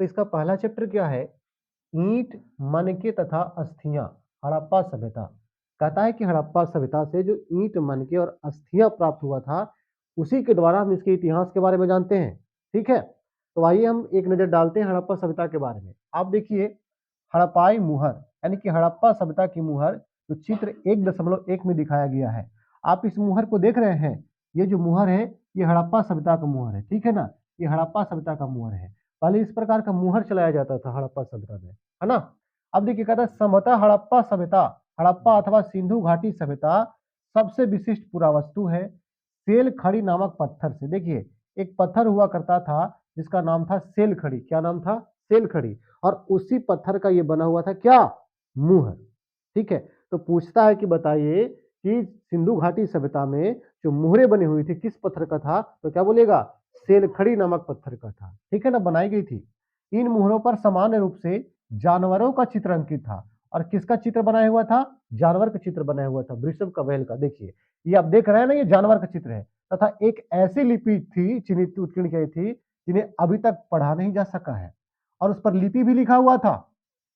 तो इसका पहला चैप्टर क्या है? ईंट, मनके तथा अस्थियां, हड़प्पा सभ्यता। कहता है कि हड़प्पा सभ्यता से जो ईंट, मनके और अस्थियां प्राप्त हुआ था, उसी के द्वारा हम इसके इतिहास के बारे में जानते हैं। ठीक है, तो आइए हम एक नजर डालते हैं हड़प्पा सभ्यता के बारे में। आप देखिए, हड़प्पाई मुहर यानी कि हड़प्पा सभ्यता की मुहर जो चित्र 1.1 में दिखाया गया है, आप इस मुहर को देख रहे हैं। ये जो मुहर है, ये हड़प्पा सभ्यता का मुहर है। ठीक है ना, ये हड़प्पा सभ्यता का मुहर है। पहले इस प्रकार का मुहर चलाया जाता था हड़प्पा सभ्यता में, है ना। अब देखिए, कहता है समतः हड़प्पा सभ्यता, हड़प्पा अथवा सिंधु घाटी सभ्यता सबसे विशिष्ट पुरावस्तु है सेल खड़ी नामक पत्थर से। देखिए, एक पत्थर हुआ करता था जिसका नाम था सेल खड़ी। क्या नाम था? सेल खड़ी। और उसी पत्थर का ये बना हुआ था क्या? मुहर। ठीक है, तो पूछता है कि बताइए कि सिंधु घाटी सभ्यता में जो मुहरें बनी हुई थी किस पत्थर का था? तो क्या बोलेगा? सेलखड़ी नामक पत्थर का था। ठीक है ना, बनाई गई थी। इन मुहरों पर सामान्य रूप से जानवरों का चित्र अंकित था। और किसका चित्र बनाया हुआ था? जानवर का चित्र बनाया हुआ था, वृषभ का, बैल का। देखिए, ये आप देख रहे हैं ना, ये जानवर का चित्र है। तथा एक ऐसी लिपि थी चिन्हित उत्कीर्ण की थी जिन्हें अभी तक पढ़ा नहीं जा सका है, और उस पर लिपि भी लिखा हुआ था।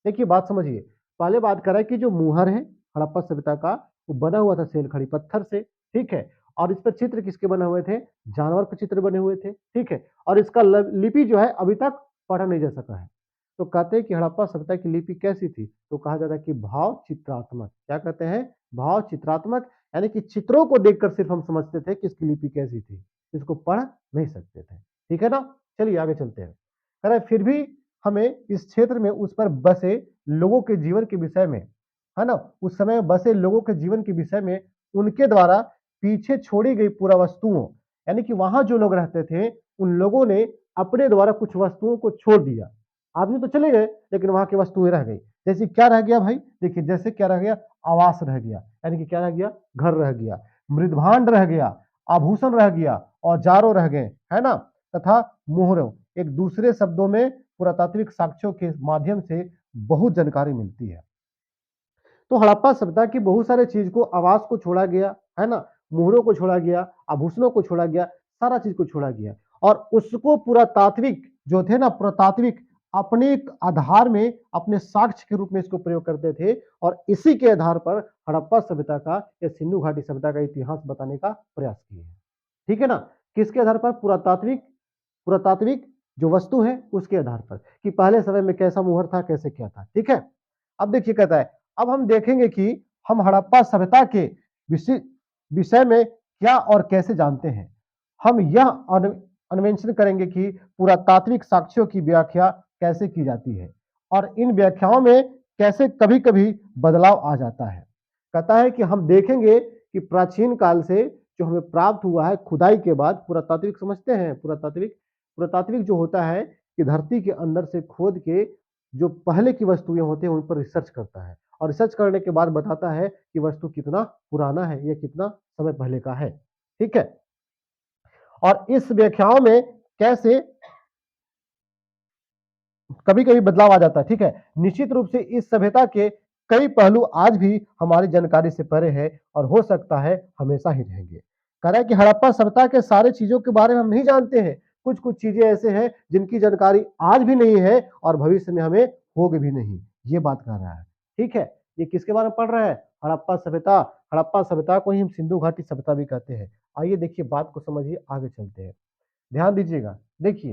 देखिए, बात समझिए। पहले बात करें कि जो मुहर है हड़प्पा सभ्यता का, वो बना हुआ था सेलखड़ी पत्थर से। ठीक है, और इस पर चित्र किसके बने हुए थे? जानवर के चित्र बने हुए थे। ठीक है, और इसका लिपि जो है अभी तक पढ़ा नहीं जा सका है। तो कहते हैं कि हड़प्पा सभ्यता की लिपि कैसी थी? तो कहा जाता है कि भाव चित्रात्मक। क्या कहते हैं? भाव चित्रात्मक, यानी कि चित्रों को देखकर सिर्फ हम समझते थे कि इसकी लिपि कैसी थी, इसको पढ़ नहीं सकते थे। ठीक है ना, चलिए आगे चलते हैं। कह रहे फिर भी हमें इस क्षेत्र में उस पर बसे लोगों के जीवन के विषय में, है ना, उस समय बसे लोगों के जीवन के विषय में उनके द्वारा पीछे छोड़ी गई पुरावस्तुओं, यानी कि वहां जो लोग रहते थे उन लोगों ने अपने द्वारा कुछ वस्तुओं को छोड़ दिया। आदमी तो चले गए लेकिन वहां की वस्तुएं रह गई। जैसे क्या रह गया भाई? देखिए, जैसे क्या रह गया? आवास रह गया, यानी कि क्या रह गया? घर रह गया। मृदभांड रह गया, आभूषण रह गया, औजारों रह गए, है ना, तथा मोहरों। एक दूसरे शब्दों में पुरातात्विक साक्ष्यों के माध्यम से बहुत जानकारी मिलती है। तो हड़प्पा सभ्यता की बहुत सारे चीज को, आवास को छोड़ा गया, है ना, मोहरों को छोड़ा गया, आभूषणों को छोड़ा गया, सारा चीज को छोड़ा गया। और उसको पुरातात्विक जो थे ना, पुरातात्विक अपने आधार में, अपने साक्ष्य के रूप में इसको प्रयोग करते थे। और इसी के आधार पर हड़प्पा सभ्यता का या सिंधु घाटी सभ्यता का इतिहास बताने का प्रयास किए हैं। ठीक है ना, किसके आधार पर? पुरातात्विक, पुरातात्विक जो वस्तु है उसके आधार पर, कि पहले समय में कैसा मुहर था, कैसे क्या था। ठीक है, अब देखिए, कहता है अब हम देखेंगे कि हम हड़प्पा सभ्यता के विषय में क्या और कैसे जानते हैं। हम यह अन्वेषण करेंगे कि पुरातात्विक साक्ष्यों की व्याख्या कैसे की जाती है, और इन व्याख्याओं में कैसे कभी कभी बदलाव आ जाता है। कहता है कि हम देखेंगे कि प्राचीन काल से जो हमें प्राप्त हुआ है खुदाई के बाद, पुरातात्विक समझते हैं, पुरातात्विक, पुरातात्विक जो होता है कि धरती के अंदर से खोद के जो पहले की वस्तुएं होती हैं उन पर रिसर्च करता है, और रिसर्च करने के बाद बताता है कि वस्तु कितना पुराना है, यह कितना समय पहले का है। ठीक है, और इस व्याख्याओं में कैसे कभी कभी बदलाव आ जाता है। ठीक है, निश्चित रूप से इस सभ्यता के कई पहलू आज भी हमारी जानकारी से परे है, और हो सकता है हमेशा ही रहेंगे। कह रहा है कि हड़प्पा सभ्यता के सारे चीजों के बारे में हम नहीं जानते हैं। कुछ कुछ चीजें ऐसे हैं जिनकी जानकारी आज भी नहीं है और भविष्य में हमें होगी भी नहीं, ये बात कर रहा है। ठीक है, ये किसके बारे में पढ़ रहा है? हड़प्पा सभ्यता। हड़प्पा सभ्यता को ही हम सिंधु घाटी सभ्यता भी कहते हैं। आइए देखिए, बात को समझिए, आगे चलते हैं। ध्यान दीजिएगा, देखिए,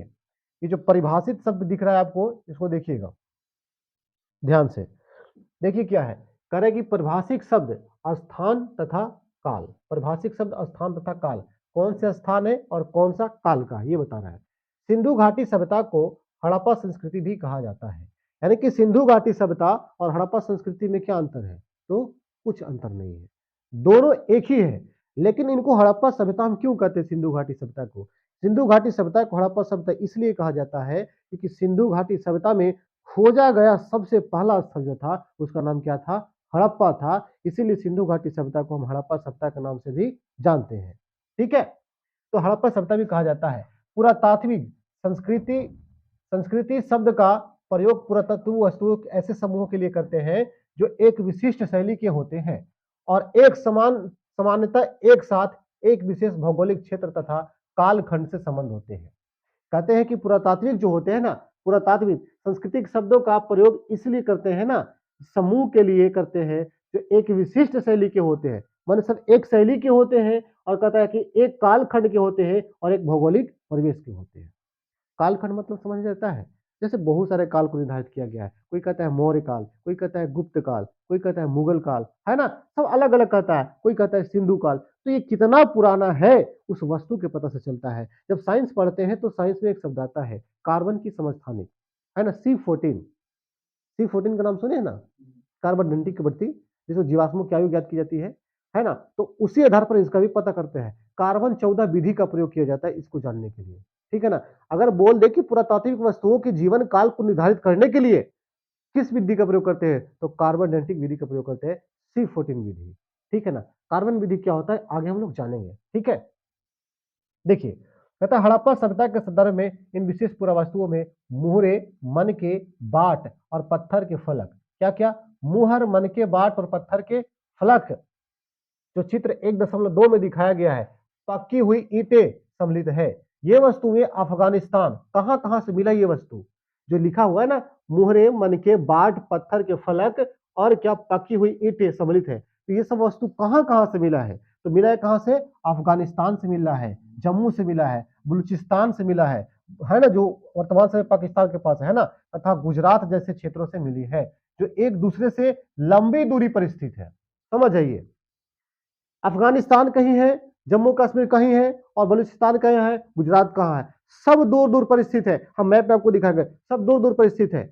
ये जो परिभाषित शब्द दिख रहा है आपको, इसको देखिएगा ध्यान से। देखिए क्या है, कह रहे कि परिभाषिक शब्द स्थान तथा काल। परिभाषिक शब्द स्थान तथा काल, कौन से स्थान है और कौन सा काल का, ये बता रहा है। सिंधु घाटी सभ्यता को हड़प्पा संस्कृति भी कहा जाता है। यानी कि सिंधु घाटी सभ्यता और हड़प्पा संस्कृति में क्या अंतर है? तो कुछ अंतर नहीं है, दोनों एक ही है। लेकिन इनको हड़प्पा सभ्यता हम क्यों कहते हैं? सिंधु घाटी सभ्यता को, सिंधु घाटी सभ्यता को हड़प्पा सभ्यता इसलिए कहा जाता है क्योंकि सिंधु घाटी सभ्यता में खोजा गया सबसे पहला स्थल जो था उसका नाम क्या था? हड़प्पा था। इसीलिए सिंधु घाटी सभ्यता को हम हड़प्पा सभ्यता के नाम से भी जानते हैं। ठीक है, तो हड़प्पा सभ्यता भी कहा जाता है। पुरातात्विक संस्कृति, संस्कृति शब्द का प्रयोग पुरातत्व वस्तुओं ऐसे समूहों के लिए करते हैं जो एक विशिष्ट शैली के होते हैं और एक समान सामान्यतः एक साथ एक विशेष भौगोलिक क्षेत्र तथा कालखंड से संबंध होते हैं। कहते हैं कि पुरातात्विक जो होते हैं ना, पुरातात्विक सांस्कृतिक शब्दों का प्रयोग इसलिए करते हैं ना, समूह के लिए करते हैं जो एक विशिष्ट शैली के होते हैं, मान सब एक शैली के होते हैं, और कहता है कि एक कालखंड के होते हैं और एक भौगोलिक परिवेश के होते हैं। कालखंड मतलब समझ जाता है, जैसे बहुत सारे काल को निर्धारित किया गया है, कोई कहता है मौर्य काल, कोई कहता है गुप्त काल, कोई कहता है मुगल काल, है ना, सब अलग अलग कहता है, कोई कहता है सिंधु काल। तो ये कितना पुराना है उस वस्तु के पता से चलता है। जब साइंस पढ़ते हैं तो साइंस में एक शब्द आता है कार्बन की समस्थानिक, है ना, C14। C14 का नाम सुने हैं ना, कार्बन डंटी की बढ़ती, जिसको जीवाश्मों की आयु ज्ञात की जाती है ना, तो उसी आधार पर इसका भी पता करते हैं। कार्बन 14 विधि का प्रयोग किया जाता है इसको जानने के लिए, ठीक है ना। अगर बोल दे कि पुरातात्विक वस्तुओं के जीवन काल को निर्धारित करने के लिए किस विधि का प्रयोग करते हैं, तो कार्बन डेंटिक विधि का प्रयोग करते हैं, C14 विधि, ठीक है ना। कार्बन विधि क्या होता है आगे हम लोग जानेंगे, ठीक है। देखिए, कहता है हड़प्पा सभ्यता के संदर्भ में इन विशेष पुरावस्तुओं में मुहरे, मनके, बाट और पत्थर के फलक, क्या क्या, मुहर, मनके, बाट और पत्थर के फलक, जो चित्र 1.2 में दिखाया गया है, पक्की हुई ईंटें सम्मिलित है। ये वस्तुएं अफगानिस्तान, कहां कहां से मिला ये वस्तु, जो लिखा हुआ है ना, मुहरे, मनके, बाट, पत्थर के फलक और क्या, पक्की हुई ईंटें सम्मिलित है। तो ये सब वस्तु कहां कहां से मिला है, तो मिला है कहां से, अफगानिस्तान से मिला है, जम्मू से मिला है, बलूचिस्तान से मिला है ना, जो वर्तमान समय पाकिस्तान के पास है ना, तथा गुजरात जैसे क्षेत्रों से मिली है, जो एक दूसरे से लंबी दूरी पर स्थित है। समझ जाइए, अफगानिस्तान कहीं है, जम्मू कश्मीर कहीं है, और बलूचिस्तान कहीं है, गुजरात कहाँ है, सब दूर दूर पर स्थित है। हम मैप में आपको दिखाएंगे, सब दूर दूर पर स्थित है,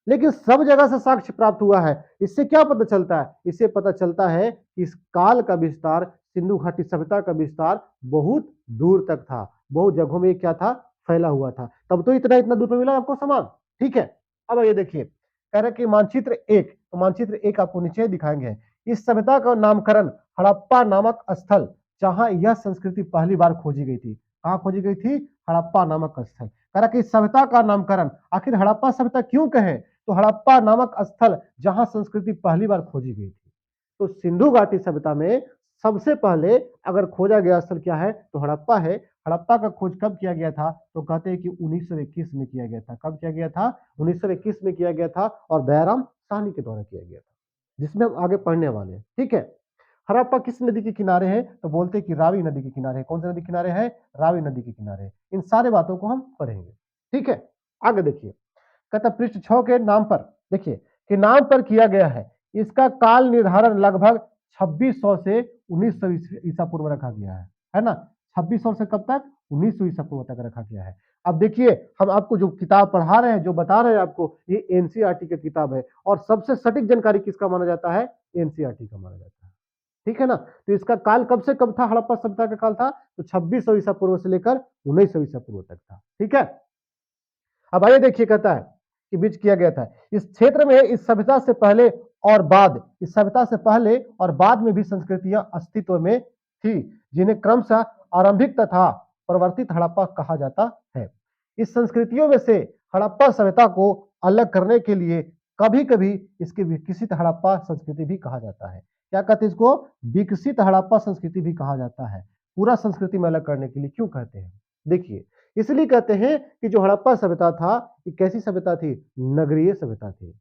लेकिन सब जगह से साक्ष्य प्राप्त हुआ है। इससे क्या पता चलता है, इससे पता चलता है कि इस काल का विस्तार, सिंधु घाटी सभ्यता का विस्तार बहुत दूर तक था, बहुत जगहों में क्या था, फैला हुआ था। तब तो इतना इतना दूर पर मिला आपको सामान, ठीक है। अब ये देखिए, कह रहे कि मानचित्र 1, तो मानचित्र 1 आपको नीचे दिखाएंगे। इस सभ्यता का नामकरण हड़प्पा नामक स्थल, जहां यह संस्कृति पहली बार खोजी गई थी, कहां खोजी गई थी, हड़प्पा नामक स्थल। कह रहा कि इस सभ्यता का नामकरण, आखिर हड़प्पा सभ्यता क्यों कहे, तो हड़प्पा नामक स्थल जहां संस्कृति पहली बार खोजी गई थी। तो सिंधु घाटी सभ्यता में सबसे पहले अगर खोजा गया स्थल क्या है, तो हड़प्पा है। हड़प्पा का खोज कब किया गया था, तो कहते हैं कि 1921 में किया गया था। कब किया गया था, 1921 में किया गया था, और दयाराम साहनी के द्वारा किया गया था, जिसमें हम आगे पढ़ने वाले हैं, ठीक है। हड़प्पा किस नदी के किनारे है, तो बोलते हैं कि रावी नदी के किनारे है। कौन सी नदी के किनारे है, रावी नदी के किनारे। इन सारे बातों को हम पढ़ेंगे, ठीक है। आगे देखिए, कहता पृष्ठ 6 के नाम पर, देखिए कि नाम पर किया गया है, इसका काल निर्धारण लगभग 2600 से 1900 ईसा पूर्व रखा गया है ना। 2600 से कब तक, 1900 ईसा पूर्व तक रखा गया है। अब देखिए, हम आपको जो किताब पढ़ा रहे हैं, जो बता रहे हैं आपको, ये एनसीईआरटी की किताब है, और सबसे सटीक जानकारी किसका माना जाता है, एनसीईआरटी का माना जाता है, ठीक है ना। तो इसका काल कब से कब था, हड़प्पा सभ्यता का काल था, तो 2600 ईसा पूर्व से लेकर 1900 ईसा पूर्व तक था, ठीक है। अब आइए देखिए, कहता है कि बीच किया गया था इस क्षेत्र में, इस सभ्यता से पहले और बाद, इस सभ्यता से पहले और बाद में भी संस्कृतियां अस्तित्व में थी, जिन्हें क्रमशः आरंभिक तथा प्रवर्तित हड़प्पा कहा जाता है। इस संस्कृतियों में से हड़प्पा सभ्यता को अलग करने के लिए कभी कभी इसकी विकसित हड़प्पा संस्कृति भी कहा जाता है। क्या कहते हैं इसको, विकसित हड़प्पा संस्कृति भी कहा जाता है। पूरा संस्कृति में अलग करने के लिए क्यों कहते हैं, देखिए, इसलिए कहते हैं कि जो हड़प्पा सभ्यता था, ये कैसी सभ्यता थी, नगरीय सभ्यता थी।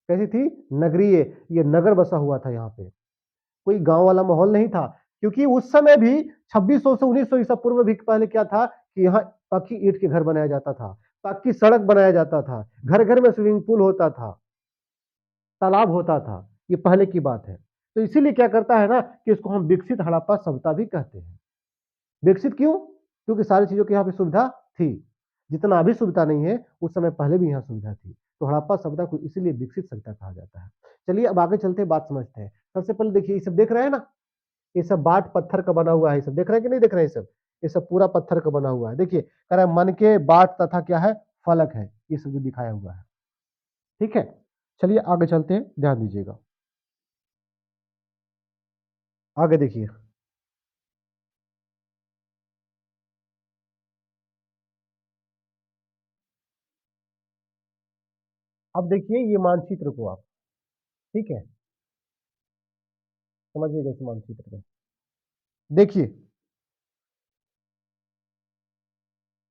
कैसी थी, नगरीय, ये नगर बसा हुआ था, यहाँ पे कोई गांव वाला माहौल नहीं था। क्योंकि उस समय भी 2600 से 1900 ईसा पूर्व भी पहले क्या था कि यहाँ पक्की ईंट के घर बनाया जाता था, पक्की सड़क बनाया जाता था, घर घर में स्विमिंग पूल होता था, तालाब होता था, ये पहले की बात है। तो इसीलिए क्या करता है ना कि इसको हम विकसित हड़प्पा सभ्यता भी कहते हैं। विकसित क्यों, क्योंकि सारी चीजों की यहाँ पे सुविधा थी, जितना अभी सुविधा नहीं है उस समय पहले भी यहाँ सुविधा थी। तो हड़प्पा सभ्यता को इसीलिए विकसित सभ्यता कहा जाता है। चलिए अब आगे चलते हैं, बात समझते हैं। सबसे पहले देखिए, ये सब देख रहे हैं ना, ये सब बाट पत्थर का बना हुआ है, ये सब देख रहे हैं कि नहीं देख रहे हैं, ये सब पूरा पत्थर का बना हुआ है। देखिए, कह रहा है मन के, बाट तथा क्या है, फलक है, ये सब जो दिखाया हुआ है, ठीक है। चलिए आगे चलते हैं, ध्यान दीजिएगा, आगे देखिए। अब देखिए ये मानचित्र को आप, ठीक है, समझिएगा इस मानचित्र में। देखिए,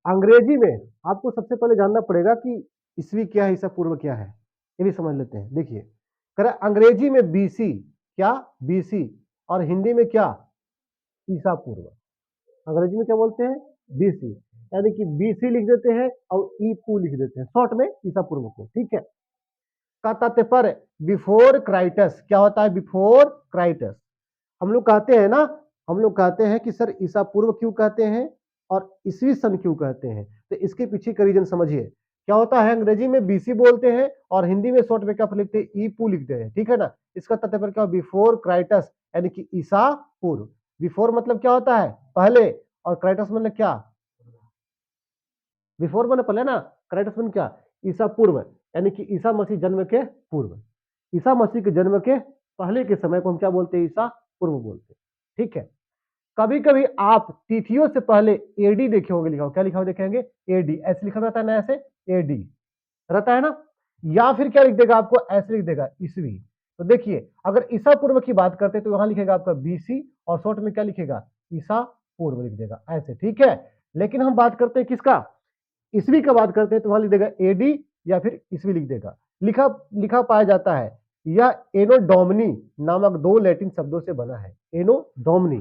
अंग्रेजी में आपको सबसे पहले जानना पड़ेगा कि ईस्वी क्या है, ईसा पूर्व क्या है, ये भी समझ लेते हैं। देखिए, कह रहा अंग्रेजी में बीसी, क्या बीसी, और हिंदी में क्या ईसा पूर्व। अंग्रेजी में क्या बोलते हैं बीसी, यानी कि बीसी लिख देते हैं और ईपू लिख देते हैं, शॉर्ट में ईसा पूर्व को, ठीक है। का तात्पर्य बिफोर क्राइटस, क्या होता है बिफोर क्राइटस। हम लोग कहते हैं ना, हम लोग कहते हैं कि सर ईसा पूर्व क्यों कहते हैं और ईसवी सन क्यों कहते हैं, तो इसके पीछे का रीजन समझिए। क्या होता है, अंग्रेजी में बीसी बोलते हैं और हिंदी में शॉर्ट में क्या लिखते हैं ईपू लिखते हैं, ठीक है ना। इसका तात्पर्य क्या, बिफोर क्राइटस, यानी कि ईसा पूर्व। बिफोर मतलब क्या होता है पहले, और क्राइटस मतलब क्या, बिफोर मतलब पहले ना, क्राइटस मतलब क्या ईसा पूर्व, यानी कि ईसा मसीह जन्म के पूर्व। ईसा मसीह के जन्म के पहले के समय को हम क्या बोलते हैं, ईसा पूर्व बोलते हैं, ठीक है। कभी कभी आप तिथियों से पहले एडी देखे होंगे, लिखा हो, क्या लिखा हुआ देखेंगे एडी, ऐसे लिखा रहता है ना, ऐसे एडी रहता है ना, या फिर क्या लिख देगा आपको, ऐसे लिख देगा ईसवी। तो देखिए, अगर ईसा पूर्व की बात करते हैं तो यहां लिखेगा आपका बीसी, और शॉर्ट में क्या लिखेगा ईसा पूर्व लिख देगा ऐसे, ठीक है। लेकिन हम बात करते हैं किसका, ईसवी का बात करते हैं तो वहां लिख देगा एडी या फिर ईसवी लिख देगा। लिखा लिखा पाया जाता है। यह एनो डोमिनी नामक दो लैटिन शब्दों से बना है। एनो डोमिनी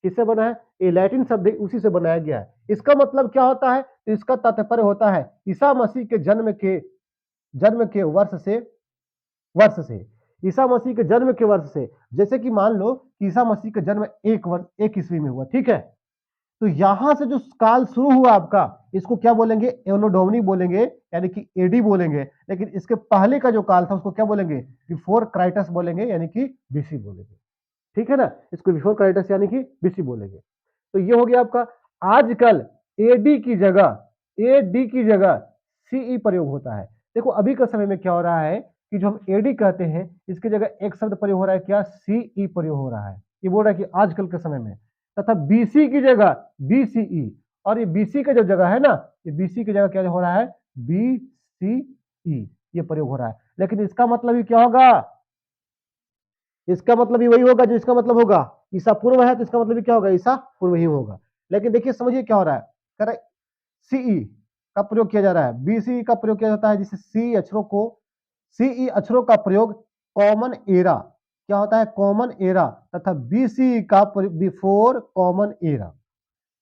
किससे बना है, ये लैटिन शब्द उसी से बनाया गया है। इसका मतलब क्या होता है, तो इसका तात्पर्य होता है ईसा मसीह के जन्म के वर्ष से, ईसा मसीह के जन्म के वर्ष से। जैसे कि मान लो कि ईसा मसीह का जन्म एक ईस्वी में हुआ, ठीक है। तो यहां से जो काल शुरू हुआ आपका, इसको क्या बोलेंगे, एनो डोमिनी बोलेंगे, यानी कि एडी बोलेंगे। लेकिन इसके पहले का जो काल था उसको क्या बोलेंगे, बिफोर क्राइटस बोलेंगे, यानी कि बीसी बोलेंगे, ठीक है ना। इसको बिफोर क्राइटस यानी कि बीसी बोलेंगे। तो ये हो गया आपका। आजकल एडी की जगह सीई प्रयोग होता है। देखो अभी के समय में क्या हो रहा है कि जो हम एडी कहते हैं इसकी जगह एक शब्द प्रयोग हो रहा है, क्या सीई प्रयोग हो रहा है। ये बोल रहा है कि आजकल के समय में, तथा बीसी की जगह बीसीई, और ये बीसी का जो जगह है ना, ये बीसी की जगह क्या हो रहा है, बीसीई ये प्रयोग हो रहा है। लेकिन इसका मतलब ही क्या होगा, इसका मतलब ही वही होगा जो इसका मतलब होगा, ईसा पूर्व है तो इसका मतलब ही क्या होगा, ईसा पूर्व ही होगा। लेकिन देखिए समझिए क्या हो रहा है, कह रहा है सीई का प्रयोग किया जा रहा है, बीसीई का प्रयोग किया जाता है, जिससे सीई अक्षरों का प्रयोग कॉमन एरा, क्या होता है कॉमन एरा, तथा बीसीई का बिफोर कॉमन एरा।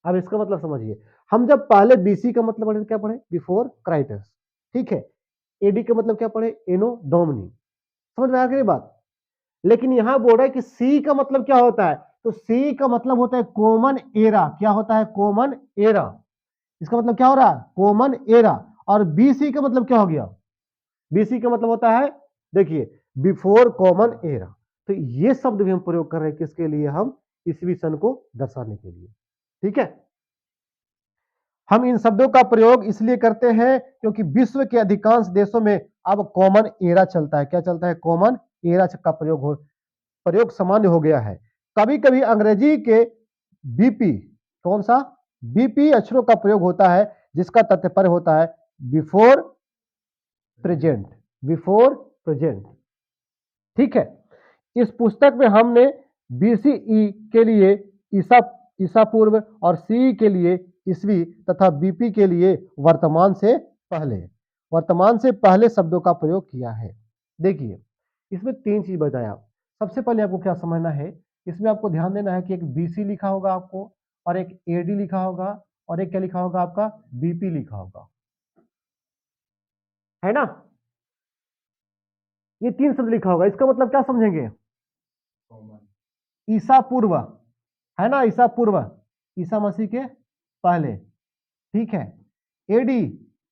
अब इसका मतलब समझिए, हम जब पहले बीसी का मतलब पढ़े क्या पढ़े, बिफोर क्राइटस, ठीक है। एडी का मतलब क्या पढ़े, एनो डोमिनी, समझ में आ गई बात। लेकिन यहां बोल रहा है कि सी का मतलब क्या होता है, तो सी का मतलब होता है कॉमन एरा, क्या होता है कॉमन एरा। इसका मतलब क्या हो रहा है, कॉमन एरा। और बीसी का मतलब क्या हो गया, बीसी का मतलब होता है, देखिए बिफोर कॉमन एरा। तो ये शब्द भी हम प्रयोग कर रहे हैं किसके लिए, हम ईसवी सन को दर्शाने के लिए, ठीक है। हम इन शब्दों का प्रयोग इसलिए करते हैं क्योंकि विश्व के अधिकांश देशों में अब कॉमन एरा चलता है, क्या चलता है, कॉमन एरा का प्रयोग सामान्य हो गया है। कभी कभी अंग्रेजी के बीपी, कौन सा बीपी अक्षरों का प्रयोग होता है, जिसका तात्पर्य होता है बिफोर प्रेजेंट, बिफोर प्रेजेंट, ठीक है। इस पुस्तक में हमने बीसीई के लिए ईसा ईसा पूर्व और सी के लिए ईसवी तथा बीपी के लिए वर्तमान से पहले शब्दों का प्रयोग किया है। देखिए इसमें तीन चीज बताया। सबसे पहले आपको क्या समझना है, इसमें आपको ध्यान देना है कि एक बीसी लिखा होगा आपको, और एक एडी लिखा होगा, और एक क्या लिखा होगा आपका बीपी लिखा होगा, है ना। ये तीन शब्द लिखा होगा, इसका मतलब क्या समझेंगे, ईसा पूर्व, है ना, ईसा पूर्व, ईसा मसीह के पहले, ठीक है। एडी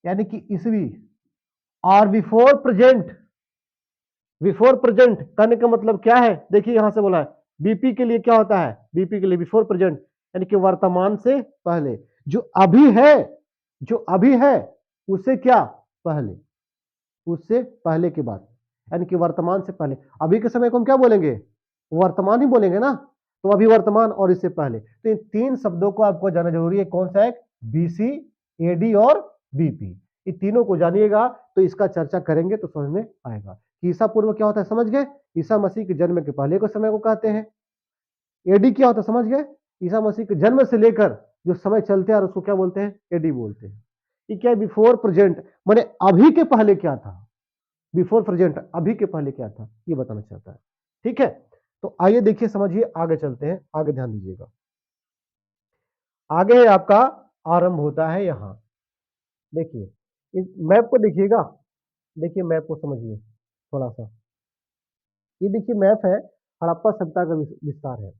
यानी कि ईसवी, और बिफोर प्रेजेंट करने का मतलब क्या है, देखिए यहां से बोला है बीपी के लिए क्या होता है, बीपी के लिए बिफोर प्रेजेंट यानी कि वर्तमान से पहले, जो अभी है, जो अभी है उससे क्या पहले, उससे पहले के बाद, यानी कि वर्तमान से पहले। अभी के समय को हम क्या बोलेंगे, वर्तमान ही बोलेंगे ना। तो अभी वर्तमान और इससे पहले, तो इन तीन शब्दों को आपको जानना जरूरी है। कौन सा है, बीसी, एडी और बीपी, ये तीनों को जानिएगा तो इसका चर्चा करेंगे तो समझ में आएगा। ईसा पूर्व क्या होता है, समझ गए, ईसा मसीह के जन्म के पहले को समय को कहते हैं। एडी क्या होता है, समझ गए, ईसा मसीह के जन्म से लेकर जो समय चलते हैं उसको क्या बोलते हैं, एडी बोलते हैं। ये क्या है, बिफोर प्रेजेंट, माने अभी के पहले क्या था, बिफोर प्रेजेंट अभी के पहले क्या था, ये बताना चाहता है। ठीक है, तो आइए देखिए समझिए, आगे चलते हैं, आगे ध्यान दीजिएगा। आगे आपका आरंभ होता है यहां, देखिए इस मैप को देखिएगा, देखिए मैप को समझिए थोड़ा सा। ये देखिए मैप है, हड़प्पा सभ्यता का विस्तार है।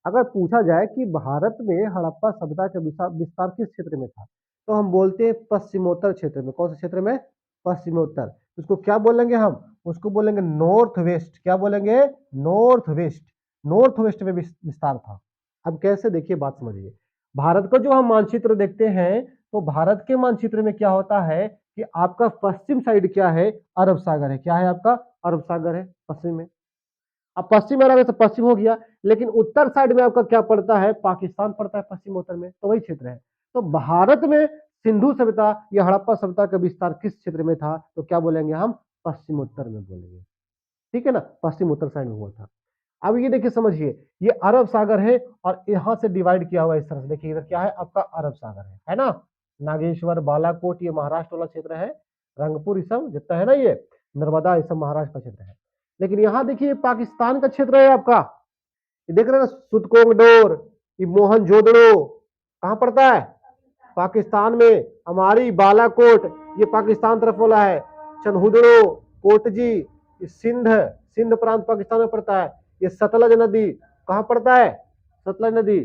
अगर पूछा जाए कि भारत में हड़प्पा सभ्यता का विस्तार किस क्षेत्र में था, तो हम बोलते हैं पश्चिमोत्तर क्षेत्र में। कौन से क्षेत्र में, पश्चिमोत्तर। उसको क्या बोलेंगे हम, उसको बोलेंगे नॉर्थ वेस्ट। क्या बोलेंगे, नॉर्थ वेस्ट। नॉर्थ वेस्ट में विस्तार था। अब कैसे, देखिए बात समझिए। भारत का जो हम मानचित्र देखते हैं, तो भारत के मानचित्र में क्या होता है कि आपका पश्चिम साइड क्या है, अरब सागर है। क्या है आपका, अरब सागर है पश्चिम में। अब पश्चिम अरब है तो पश्चिम हो गया, लेकिन उत्तर साइड में आपका क्या पड़ता है, पाकिस्तान पड़ता है पश्चिमोत्तर में, तो वही क्षेत्र है। तो भारत में सिंधु सभ्यता या हड़प्पा सभ्यता का विस्तार किस क्षेत्र में था, तो क्या बोलेंगे हम, पश्चिमोत्तर में बोलेंगे। ठीक है ना, पश्चिम उत्तर साइड में हुआ था। अब ये देखिए समझिए, ये अरब सागर है और यहां से डिवाइड किया हुआ है इस तरह से। देखिए इधर क्या है, आपका अरब सागर है ना। नागेश्वर, बालाकोट ये महाराष्ट्र वाला क्षेत्र है, रंगपुर ये सब जितना है ना, ये नर्मदा ये सब महाराष्ट्र का क्षेत्र है। लेकिन यहाँ देखिए पाकिस्तान का क्षेत्र है आपका, ये देख रहे हैं ना, सुतकोंगडोर, ये मोहनजोदड़ो कहाँ पड़ता है, पाकिस्तान में। हमारी बालाकोट ये पाकिस्तान तरफ वाला है। चनहुदड़ो, कोटजी, ये सिंध, सिंध प्रांत पाकिस्तान में पड़ता है। ये सतलज नदी कहाँ पड़ता है, सतलज नदी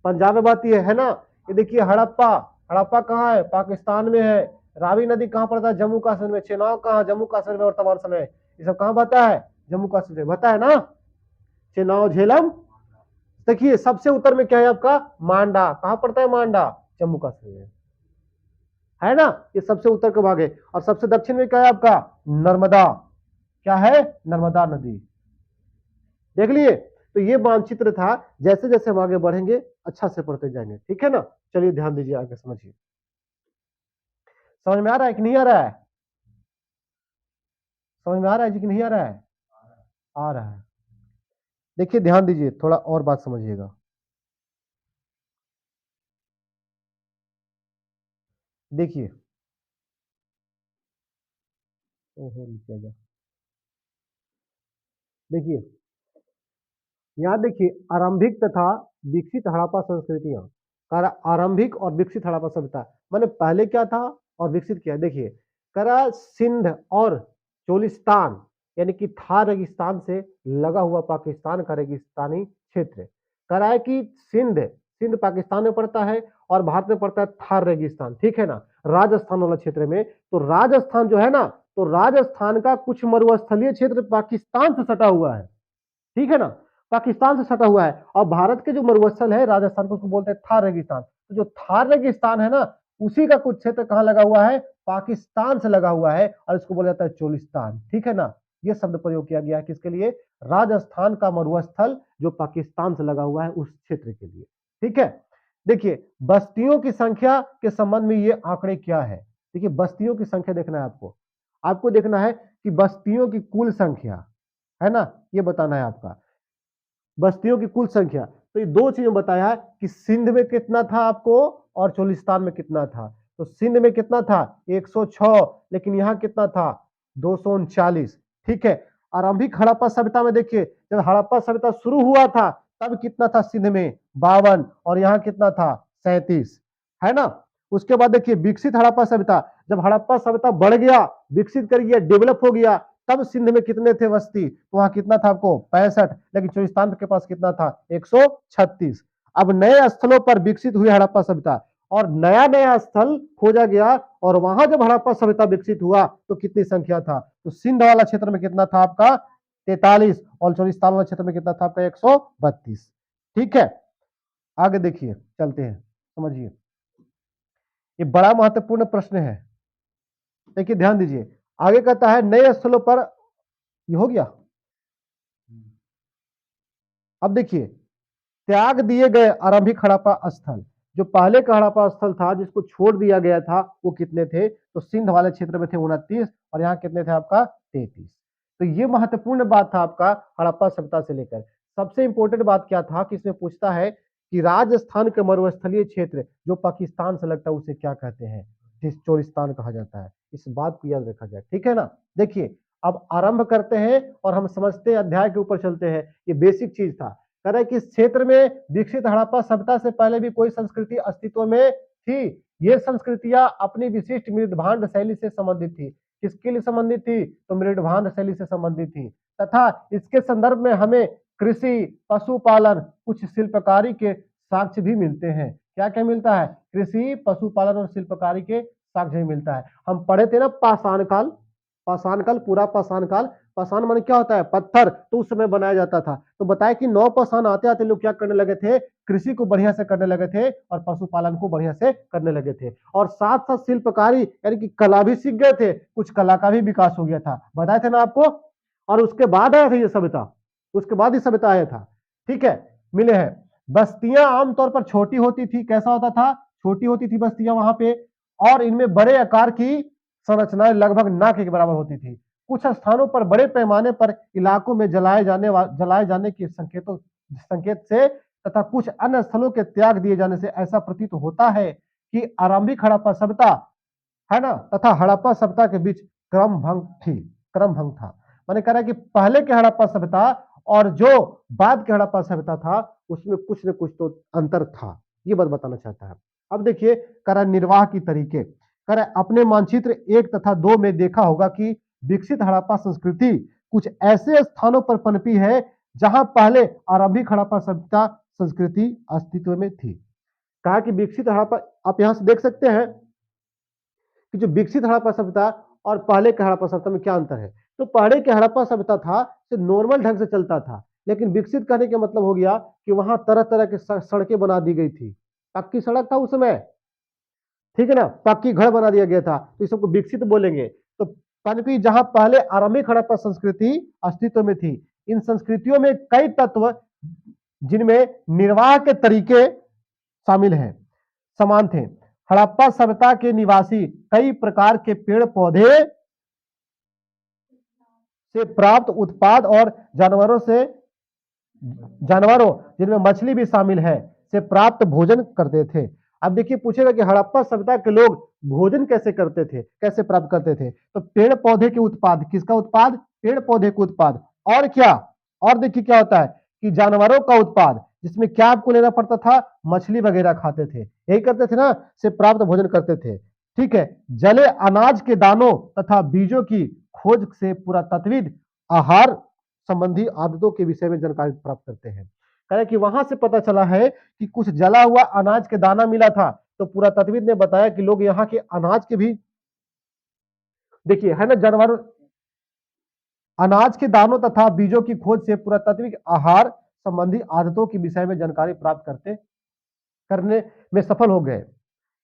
पंजाब में बहती है ना। ये देखिए हड़प्पा, हड़प्पा कहाँ है, पाकिस्तान में है। रावी नदी कहाँ पड़ता है, जम्मू कश्मीर में। चेनाब कहाँ, जम्मू कश्मीर में वर्तमान समय। ये सब कहाँ बहता है, जम्मू कश्मीर में बहता है ना। चेनाब, झेलम। देखिए सबसे उत्तर में क्या है आपका, मांडा कहाँ पड़ता है, मांडा जम्मू कश्मीर में है ना। ये सबसे उत्तर का भाग है। और सबसे दक्षिण में क्या है आपका, नर्मदा। क्या है, नर्मदा नदी। देख लिए, तो ये मानचित्र था। जैसे जैसे हम आगे बढ़ेंगे अच्छा से पढ़ते जाएंगे, ठीक है ना। चलिए ध्यान दीजिए, आगे समझिए। समझ में आ रहा है कि नहीं आ रहा है, समझ में आ रहा है जी कि नहीं आ रहा है, आ रहा है। देखिए ध्यान दीजिए, थोड़ा और बात समझिएगा। देखिए, ओहो नीचे आ जा। देखिए यहाँ देखिए, आरंभिक तथा विकसित हड़प्पा संस्कृतियां। करा आरंभिक और विकसित हड़प्पा सभ्यता, माने पहले क्या था और विकसित किया। देखिए करा सिंध और चोलिस्तान, यानी कि थार रेगिस्तान से लगा हुआ पाकिस्तान का रेगिस्तानी क्षेत्र। करा है कि सिंध, सिंध पाकिस्तान में पड़ता है और भारत में पड़ता है थार रेगिस्तान, ठीक है ना, राजस्थान वाला क्षेत्र में। तो राजस्थान जो है ना, तो राजस्थान का कुछ मरुस्थलीय क्षेत्र पाकिस्तान से सटा हुआ है, ठीक है ना, पाकिस्तान से सटा हुआ है। और भारत के जो मरुस्थल है राजस्थान को, उसको बोलते हैं थार रेगिस्तान। तो जो थार रेगिस्तान है ना, उसी का कुछ क्षेत्र कहाँ लगा हुआ है, पाकिस्तान से लगा हुआ है, और इसको बोला जाता है चोलिस्तान, ठीक है ना। यह शब्द प्रयोग किया गया है किसके लिए, राजस्थान का मरुस्थल जो पाकिस्तान से लगा हुआ है उस क्षेत्र के लिए, ठीक है। देखिए बस्तियों की संख्या के संबंध में ये आंकड़े क्या है। देखिए बस्तियों की संख्या देखना है आपको, आपको देखना है कि बस्तियों की कुल संख्या है ना, ये बताना है आपका, बस्तियों की कुल संख्या। तो ये दो चीजें बताया है कि सिंध में कितना था आपको और चोलिस्तान में कितना था। तो सिंध में कितना था 106, लेकिन यहां कितना था 239, ठीक है। आरंभिक हड़प्पा सभ्यता में देखिए, जब हड़प्पा सभ्यता शुरू हुआ था तब कितना था सिंध में 52, और यहाँ कितना था 37, है ना। उसके बाद देखिए विकसित हड़प्पा सभ्यता, जब हड़प्पा सभ्यता बढ़ गया, विकसित कर गया, डेवलप हो गया, तब सिंध में कितने थे बस्ती, तो वहां कितना था आपको 65, लेकिन चोलिस्तान के पास कितना था 136। अब नए स्थलों पर विकसित हुई हड़प्पा सभ्यता, और नया नया स्थल खोजा गया, और वहां जब हड़प्पा सभ्यता विकसित हुआ तो कितनी संख्या था, तो सिंध वाला क्षेत्र में कितना था आपका 43, और चोलिस्तान वाला क्षेत्र में कितना था आपका 132, ठीक है। आगे देखिए चलते हैं, समझिए, ये बड़ा महत्वपूर्ण प्रश्न है। देखिए ध्यान दीजिए, आगे कहता है नए स्थलों पर, ये हो गया। अब देखिए, त्याग दिए गए आरंभिक हड़प्पा स्थल, जो पहले का हड़प्पा स्थल था जिसको छोड़ दिया गया था, वो कितने थे, तो सिंध वाले क्षेत्र में थे 29, और यहाँ कितने थे आपका 33। तो ये महत्वपूर्ण बात था आपका हड़प्पा सभ्यता से लेकर। सबसे इंपॉर्टेंट बात क्या था कि इसमें पूछता है कि राजस्थान के मरुस्थलीय क्षेत्र जो पाकिस्तान से लगता है उसे क्या कहते हैं, चोरिस्तान कहा जाता है। इस बात को याद रखा जाए, ठीक है ना। देखिए अब आरंभ करते हैं और हम समझते हैं, अध्याय के ऊपर चलते हैं। ये बेसिक चीज था। कह रहे कि इस क्षेत्र में विकसित हड़प्पा सभ्यता से पहले भी कोई संस्कृति अस्तित्व में थी। ये संस्कृतियां अपनी विशिष्ट मृदभांड शैली से संबंधित थी। किसके लिए संबंधित थी, तो मृदभांड शैली से संबंधित थी। तथा इसके संदर्भ में हमें कृषि, पशुपालन, कुछ शिल्पकारी के साक्ष्य भी मिलते हैं। क्या क्या मिलता है, कृषि, पशुपालन और शिल्पकारी के साक्ष्य भी मिलता है। हम पढ़े थे ना पाषाण काल, पाषाण काल, पूरा पाषाण काल। पाषाण माने क्या होता है, पत्थर, तो उस समय बनाया जाता था। तो बताया कि नवपाषाण आते आते लोग क्या करने लगे थे, कृषि को बढ़िया से करने लगे थे और पशुपालन को बढ़िया से करने लगे थे। और साथ साथ शिल्पकारी यानी कि कला भी सीख गए थे, कुछ कला का भी विकास हो गया था, बताए थे ना आपको। और उसके बाद आया था ये सभ्यता, उसके बाद ही सभ्यता आया था, ठीक है। मिले हैं। बस्तियां आमतौर पर छोटी होती थी। कैसा होता था, छोटी होती थी बस्तियां वहां पे, और इनमें बड़े आकार की संरचनाएं लगभग ना के बराबर होती थी। कुछ स्थानों पर बड़े पैमाने पर इलाकों में जलाए जाने के संकेत से तथा कुछ अन्य स्थलों के त्याग दिए जाने से ऐसा प्रतीत होता है कि आरंभिक हड़प्पा सभ्यता है ना तथा हड़प्पा सभ्यता के बीच क्रम भंग था। मैंने कह रहा है कि पहले के हड़प्पा सभ्यता और जो बाद के हड़प्पा सभ्यता था उसमें कुछ न कुछ तो अंतर था, ये बात बताना चाहता है। अब देखिए करा निर्वाह की तरीके, करा अपने मानचित्र 1 तथा 2 में देखा होगा कि विकसित हड़प्पा संस्कृति कुछ ऐसे स्थानों पर पनपी है जहां पहले आरंभिक हड़प्पा सभ्यता संस्कृति अस्तित्व में थी। कहा कि विकसित हड़प्पा, आप यहां से देख सकते हैं कि जो विकसित हड़प्पा सभ्यता और पहले के हड़प्पा सभ्यता में क्या अंतर है। तो पहले के हड़प्पा सभ्यता था तो नॉर्मल ढंग से चलता था, लेकिन विकसित कहने का मतलब हो गया कि वहां तरह तरह की सड़कें बना दी गई थी। पक्की सड़क था उस समय, ठीक है ना, पक्की घर बना दिया गया था, तो इस सबको विकसित बोलेंगे। तो पनपी जहां पहले आरंभिक हड़प्पा संस्कृति अस्तित्व में थी। इन संस्कृतियों में कई तत्व जिनमें निर्वाह के तरीके शामिल हैं समान थे। हड़प्पा सभ्यता के निवासी कई प्रकार के पेड़ पौधे से प्राप्त उत्पाद और जानवरों जिनमें मछली भी शामिल है से प्राप्त भोजन करते थे। अब देखिए पूछेगा कि हड़प्पा सभ्यता के लोग भोजन कैसे करते थे, कैसे प्राप्त करते थे। तो पेड़ पौधे के उत्पाद, किसका उत्पाद, पेड़ पौधे के उत्पाद, और क्या, और देखिए क्या होता है कि जानवरों का उत्पाद, जिसमें क्या आपको लेना पड़ता था, मछली वगैरह खाते थे, यही करते थे ना, से प्राप्त भोजन करते थे, ठीक है। जले अनाज के दानों तथा बीजों की खोज से पुरातत्वविद आहार संबंधी आदतों के विषय में जानकारी प्राप्त करते हैं। कह कि वहां से पता चला है कि कुछ जला हुआ अनाज के दाना मिला था, तो पुरातत्वविद ने बताया कि लोग यहाँ के अनाज के भी, देखिए है ना, जानवर अनाज के दानों तथा बीजों की खोज से पुरातात्विक आहार संबंधी आदतों के विषय में जानकारी प्राप्त करने में सफल हो गए।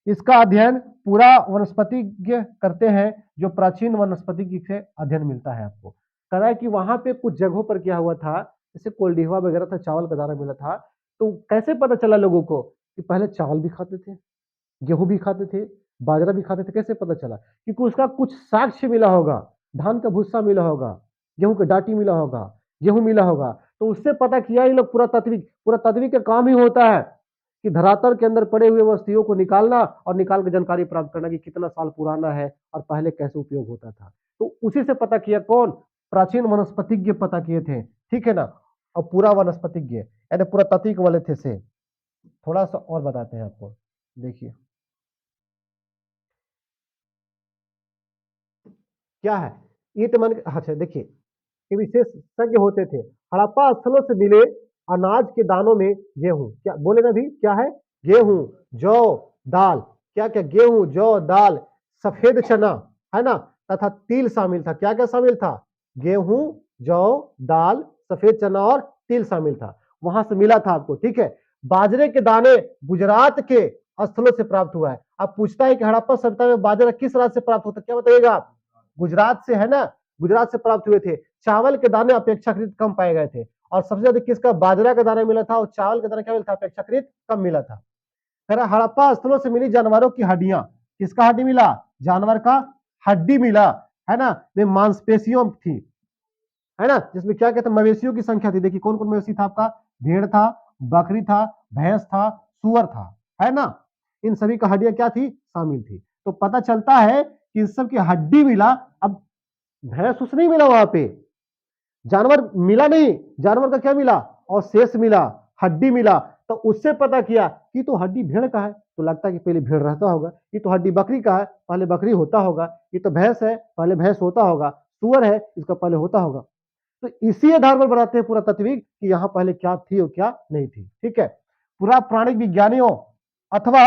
इसका अध्ययन पूरा वनस्पतिज्ञ करते हैं, जो प्राचीन वनस्पतिज्ञ से अध्ययन मिलता है आपको। कह रहा है कि वहां पे कुछ जगहों पर क्या हुआ था, जैसे कोल्डिहवा वगैरह था, चावल का दाना मिला था, तो कैसे पता चला लोगों को कि पहले चावल भी खाते थे, गेहूं भी खाते थे, बाजरा भी खाते थे, कैसे पता चला, क्योंकि उसका कुछ साक्ष्य मिला होगा, धान का भूसा मिला होगा, गेहूं का डाटी मिला होगा, गेहूं मिला होगा, तो उससे पता किया ये लोग पुरातात्विक का काम ही होता है कि धरातल के अंदर पड़े हुए वस्तुओं को निकालना और निकाल के जानकारी प्राप्त करना कि कितना साल पुराना है और पहले कैसे उपयोग होता था। तो उसी से पता किया कौन, प्राचीन वनस्पतिज्ञ पता किए थे, ठीक है ना। और पूरा वनस्पतिज्ञ यानी पुरातात्विक वाले थे से थोड़ा सा और बताते हैं आपको, देखिए क्या है ईट मन, अच्छा देखिए ये विशेषज्ञ होते थे। हड़प्पा स्थलों से मिले अनाज के दानों में गेहूं, क्या बोले ना भी, क्या है, गेहूं, जौ, दाल, क्या क्या, गेहूं, जौ, दाल, सफेद चना, है ना, तथा तिल शामिल था। क्या क्या शामिल था, गेहूं, जौ, दाल, सफेद चना और तिल शामिल था, वहां से मिला था आपको, ठीक है। बाजरे के दाने गुजरात के स्थलों से प्राप्त हुआ है। अब पूछता है कि हड़प्पा सभ्यता में बाजरा किस राज्य से प्राप्त होता है, क्या बताइएगा आप, गुजरात से, है ना, गुजरात से प्राप्त हुए थे। चावल के दाने अपेक्षाकृत कम पाए गए थे, और सबसे ज्यादा किसका, बाजरा का दाना मिला था, और चावल का दाना क्या मिला था, अपेक्षाकृत कम मिला था। हड़प्पा स्थलों से मिली जानवरों की हड्डियां, किसका हड्डी मिला, जानवर का हड्डी मिला, है ना, में मांसपेशियों थी, है ना, जिसमें क्या कहते हैं, मवेशियों की संख्या थी। देखिए कौन कौन मवेशी था आपका, भेड़ था, बकरी था, भैंस था, सुअर था, है ना। इन सभी का हड्डियां क्या थी, शामिल थी। तो पता चलता है कि इन सब की हड्डी मिला। अब भैंस उस नहीं मिला वहां पे, जानवर मिला नहीं, जानवर का क्या मिला, अवशेष मिला, हड्डी मिला। तो उससे पता किया कि तो हड्डी भेड़ का है, तो लगता है कि पहले भेड़ रहता होगा। ये तो हड्डी बकरी का है, पहले बकरी होता होगा। ये तो भैंस है, पहले भैंस होता होगा। सुअर है, इसका पहले होता होगा। तो इसी आधार पर बनाते हैं पूरा तत्वीक कि यहाँ पहले क्या थी और क्या नहीं थी। ठीक है, पूरा प्राणिक विज्ञानियों अथवा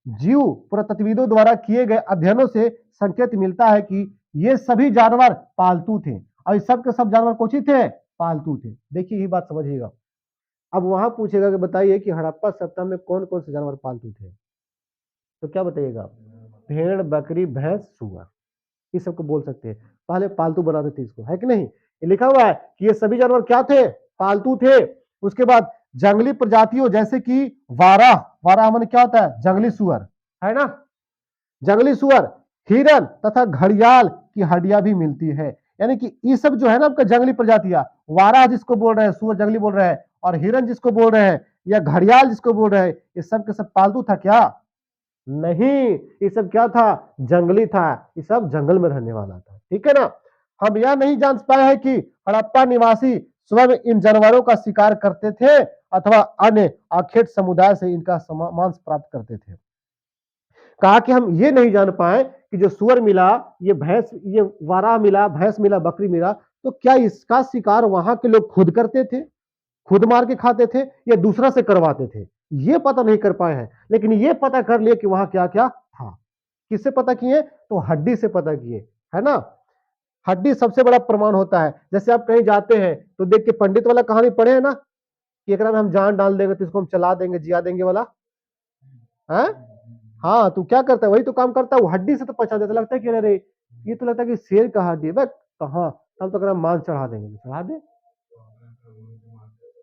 जीव पुरातत्वविदों द्वारा किए गए अध्ययनों से संकेत मिलता है कि ये सभी जानवर पालतू थे, और सब के सब जानवर कौन थे, पालतू थे। देखिए ये बात समझिएगा। अब वहां पूछेगा कि बताइए कि हड़प्पा सभ्यता में कौन कौन से जानवर पालतू थे, तो क्या बताइएगा, भेड़, बकरी, भैंस, सुअर, ये सबको बोल सकते हैं। पहले पालतू बना देते इसको, है कि नहीं। ये लिखा हुआ है कि ये सभी जानवर क्या थे, पालतू थे। उसके बाद जंगली प्रजातियों जैसे कि वारा, वारा माने क्या होता है, जंगली सुअर, है ना, जंगली सुअर, हिरन तथा घड़ियाल की हड्डियां भी मिलती है। यानी कि ये सब जो है ना आपका जंगली प्रजातियां, वारा जिसको बोल रहे हैं, सुअर जंगली बोल रहे हैं, और हिरन जिसको बोल रहे हैं, या घड़ियाल जिसको बोल रहे हैं, ये सब के सब पालतू था क्या, नहीं, ये सब क्या था, जंगली था। ये सब जंगल में रहने वाला था। ठीक है ना। हम यह नहीं जान पाए हैं कि हड़प्पा निवासी स्वयं इन जानवरों का शिकार करते थे अथवा अन्य आखेट समुदाय से इनका मांस प्राप्त करते थे। कहा कि हम ये नहीं जान पाए कि जो सुअर मिला, ये भैंस, ये वारा मिला, भैंस मिला, बकरी मिला, तो क्या इसका शिकार वहां के लोग खुद करते थे, खुद मार के खाते थे, या दूसरा से करवाते थे, ये पता नहीं कर पाए हैं। लेकिन ये पता कर लिए कि वहां क्या क्या था। किससे पता किए, तो हड्डी से पता किए, है ना। हड्डी सबसे बड़ा प्रमाण होता है। जैसे आप कहीं जाते हैं तो देख के पंडित वाला कहानी पढ़े है ना, कि एकरा में हम जान डाल देंगे तो इसको हम चला देंगे, जिया देंगे वाला, है। हाँ, तो क्या करता है, वही तो काम करता है। वो हड्डी से तो पहचान देता, लगता है कि अरे ये तो लगता है कि शेर का हड्डी है, कहाँ, हम तो कह मांस चढ़ा देंगे, चढ़ा दे।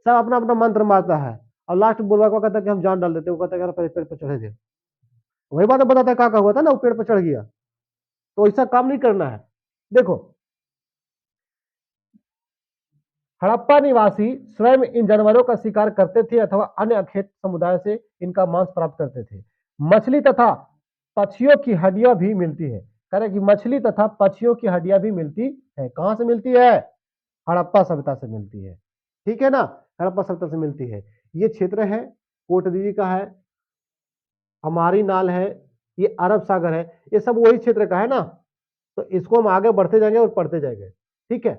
सब अपना अपना मंत्र मारता है, और लास्ट बुलवा को कहता है कि हम जान डाल देते, वो कहता है कि पेड़ पर चढ़े थे। वही बात बताता है क्या हुआ था ना, वो पेड़ पर चढ़ गया। तो ऐसा काम नहीं करना है। देखो, हड़प्पा निवासी स्वयं इन जानवरों का शिकार करते थे अथवा अन्य अखेट समुदाय से इनका मांस प्राप्त करते थे। मछली तथा पक्षियों की हड्डियां भी मिलती है। कह रहे कि मछली तथा पक्षियों की हड्डियां भी मिलती है। कहां से मिलती है, हड़प्पा सभ्यता से मिलती है। ठीक है ना, हड़प्पा सभ्यता से मिलती है। ये क्षेत्र है कोटदीजी का है, हमारी नाल है, ये अरब सागर है, ये सब वही क्षेत्र का है ना। तो इसको हम आगे बढ़ते जाएंगे और पढ़ते जाएंगे। ठीक है,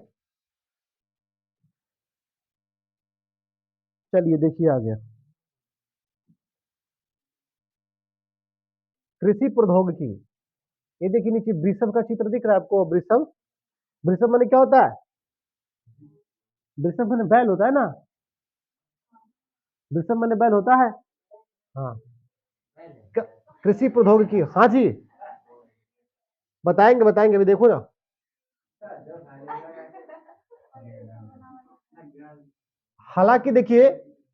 चलिए देखिए आ गया कृषि प्रौद्योगिकी। ये देखिए नीचे वृषभ का चित्र दिख रहा है आपको, वृषभ, वृषभ माने क्या होता है, वृषभ माने बैल होता है ना, वृषभ माने बैल होता है। हाँ, कृषि प्रौद्योगिकी, हाँ जी, बताएंगे बताएंगे, अभी देखो ना। हालांकि देखिए,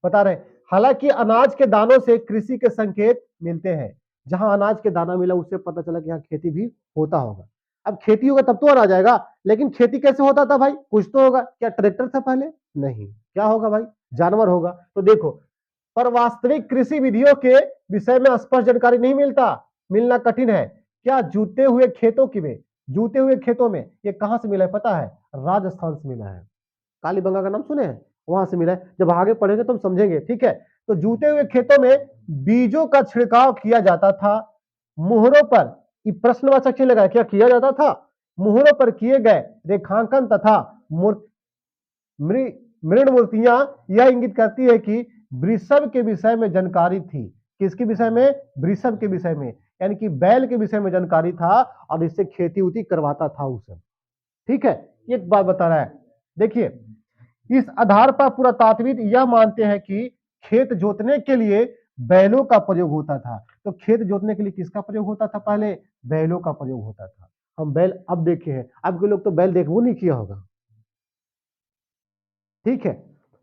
बता रहे, हालांकि अनाज के दानों से कृषि के संकेत मिलते हैं। जहां अनाज के दाना मिला उससे पता चला कि यहाँ खेती भी होता होगा। अब खेती होगा तब तो अनाज आएगा, लेकिन खेती कैसे होता था भाई, कुछ तो होगा। क्या ट्रैक्टर था पहले, नहीं, क्या होगा भाई, जानवर होगा। तो देखो, पर वास्तविक कृषि विधियों के विषय में स्पष्ट जानकारी नहीं मिलता, मिलना कठिन है। क्या जूते हुए खेतों की में, जूते हुए खेतों में ये कहां से मिला है पता है, राजस्थान से मिला है। कालीबंगा का नाम सुने हैं, वहां से मिला है। जब आगे पढ़ेंगे तो हम समझेंगे। ठीक है, तो जूते हुए खेतों में बीजों का छिड़काव किया जाता था। मुहरों पर, ये प्रश्नवाचक चिन्ह लगा, क्या किया जाता था, मुहरों पर किए गए रेखांकन तथा मृण मूर्तियां यह इंगित करती है कि वृषभ के विषय में जानकारी थी। किसके विषय में, वृषभ के विषय में, यानी कि बैल के विषय में जानकारी था, और इससे खेती उती करवाता था उसे। ठीक है, एक बात बता रहा है, देखिए, इस आधार पर पुरातात्विद यह मानते हैं कि खेत जोतने के लिए बैलों का प्रयोग होता था। तो खेत जोतने के लिए किसका प्रयोग होता था, पहले बैलों का प्रयोग होता था। हम बैल अब देखे हैं, अब के लोग तो बैल देखो नहीं किया होगा। ठीक है,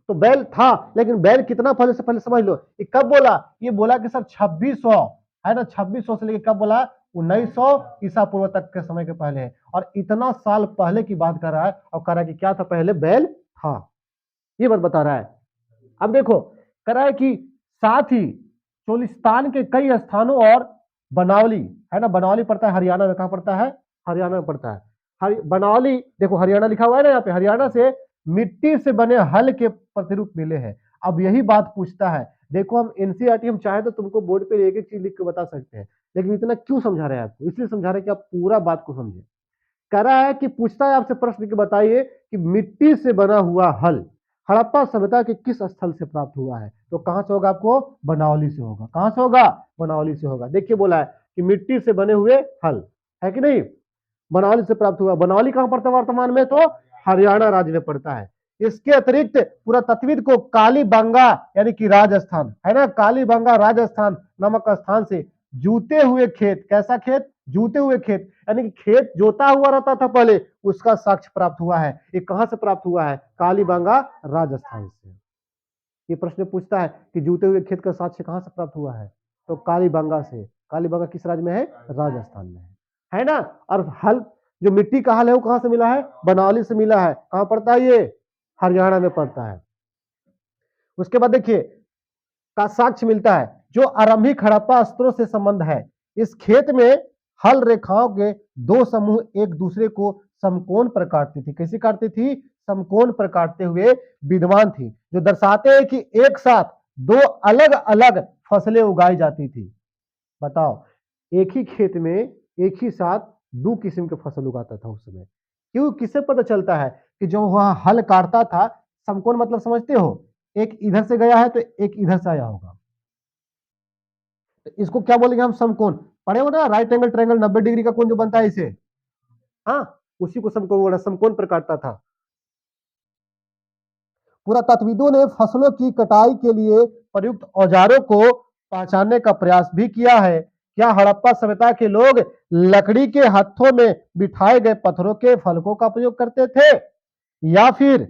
तो बैल था, लेकिन बैल कितना पहले से, पहले समझ लो, ये कब बोला, ये बोला कि सर 2600 है ना, 2600 से लेकर कब बोला, 1900 ईसा पूर्व तक के समय के पहले है। और इतना साल पहले की बात कर रहा है, और कह रहा है कि क्या था, पहले बैल था। ये बात बता रहा है। अब देखो, कह रहा है कि साथ ही चोलिस्तान के कई स्थानों और बनावली, है ना, बनावली पड़ता है हरियाणा में, कहां पड़ता है, हरियाणा में पड़ता है। बनावली देखो हरियाणा लिखा हुआ है ना यहाँ पे, हरियाणा से मिट्टी से बने हल के प्रतिरूप मिले हैं। अब यही बात पूछता है, देखो हम एनसीईआरटी हम चाहे तो तुमको बोर्ड पे एक एक चीज लिख के बता सकते हैं, लेकिन इतना क्यों समझा रहे हैं आपको, इसलिए समझा रहे हैं कि आप पूरा बात को समझे। कह रहा है कि पूछता है आपसे प्रश्न कि बताइए कि मिट्टी से बना हुआ हल हड़प्पा सभ्यता के किस स्थल से प्राप्त हुआ है, तो कहां से होगा आपको, बनावली से होगा। कहां से होगा, बनावली से होगा। देखिए बोला है कि मिट्टी से बने हुए हल, है कि नहीं, बनावली से प्राप्त हुआ। बनावली कहां पड़ता है वर्तमान में, तो हरियाणा राज्य में पड़ता है। इसके अतिरिक्त पुरातत्वविद को कालीबंगा यानी कि राजस्थान, है ना, कालीबंगा राजस्थान नामक स्थान से जूते हुए खेत, कैसा खेत, जूते हुए खेत, यानी कि खेत जोता हुआ रहता था पहले, उसका साक्ष्य प्राप्त हुआ है। ये कहां से प्राप्त हुआ है, कालीबंगा राजस्थान से। ये प्रश्न पूछता है कि जूते हुए खेत का साक्ष्य कहां से प्राप्त हुआ है, तो कालीबंगा से। कालीबंगा किस राज्य में है, राजस्थान में है ना। और हल जो मिट्टी का हल है वो कहां से मिला है, बनावली से मिला है। कहां पड़ता है ये, हरियाणा में पड़ता है। उसके बाद देखिए का साक्ष्य मिलता है जो आरंभिक हड़प्पा अस्त्रों से संबंध है। इस खेत में हल रेखाओं के दो समूह एक दूसरे को समकोण पर काटती थी। कैसे काटती थी, समकोण पर काटते हुए विद्वान थी, जो दर्शाते हैं कि एक साथ दो अलग अलग फसलें उगाई जाती थी। बताओ, एक ही खेत में एक ही साथ दो किस्म के फसल उगाता था उस समय। क्यों, किससे पता चलता है कि जो वह हल काटता था, समकोण मतलब समझते हो, एक इधर से गया है तो एक इधर से आया होगा, तो इसको क्या बोलेंगे हम, समकोण। पढ़े हो ना, राइट एंगल ट्रायंगल 90 डिग्री का कोण जो बनता है इसे, हाँ, उसी को समकोण बोला, समकोण पर काटता था। पुरातत्वविदों ने फसलों की कटाई के लिए प्रयुक्त औजारों को पहचानने का प्रयास भी किया है। क्या हड़प्पा सभ्यता के लोग लकड़ी के हाथों में बिठाए गए पत्थरों के फलकों का प्रयोग करते थे या फिर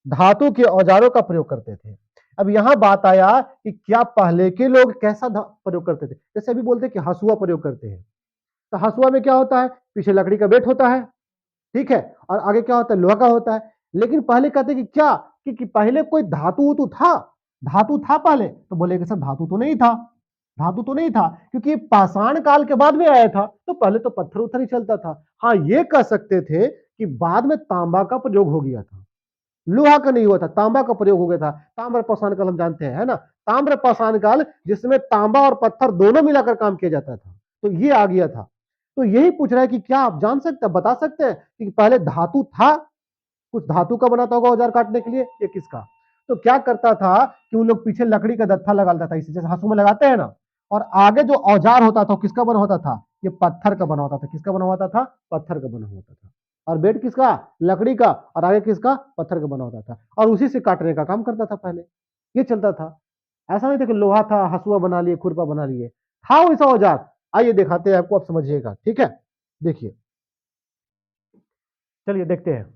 धातु के औजारों का प्रयोग करते थे। अब यहां बात आया कि क्या पहले के लोग कैसा प्रयोग करते थे। जैसे अभी बोलते हैं कि हसुआ प्रयोग करते हैं, तो हसुआ में क्या होता है, पीछे लकड़ी का बेट होता है, ठीक है, और आगे क्या होता है, लोहा का होता है। लेकिन पहले कहते कि क्या कि पहले कोई धातु तो था, धातु था पहले, तो बोले कि सर धातु तो नहीं था, धातु तो नहीं था, क्योंकि पाषाण काल के बाद में आया था, तो पहले तो पत्थर उथर ही चलता था। हाँ, ये कह सकते थे कि बाद में तांबा का प्रयोग हो गया था, लोहा का नहीं हुआ था, तांबा का प्रयोग हो गया था। ताम्र पाषाण काल हम जानते हैं, है ना, ताम्र पाषाण काल जिसमें तांबा और पत्थर दोनों मिलाकर काम किया जाता था, तो ये आ गया था। तो यही पूछ रहा है कि क्या आप जान सकते हैं, बता सकते हैं कि पहले धातु था, कुछ धातु का बनाता होगा औजार काटने के लिए, ये किसका। तो क्या करता था कि उन लोग पीछे लकड़ी का दत्था लगा लेता था, इसे जैसे हंसू में लगाते हैं ना, और आगे जो औजार होता था किसका बना होता था, ये पत्थर का बना होता था। किसका बना होता था, पत्थर का बना होता था। और बेड किसका, लकड़ी का, और आगे किसका, पत्थर का बना होता था, और उसी से काटने का काम करता था पहले, ये चलता था। ऐसा नहीं था कि लोहा था हसुआ बना लिए खुरपा बना लिए, था वैसा औजार। आइए दिखाते हैं आपको, आप समझिएगा, ठीक है। देखिए, चलिए देखते हैं।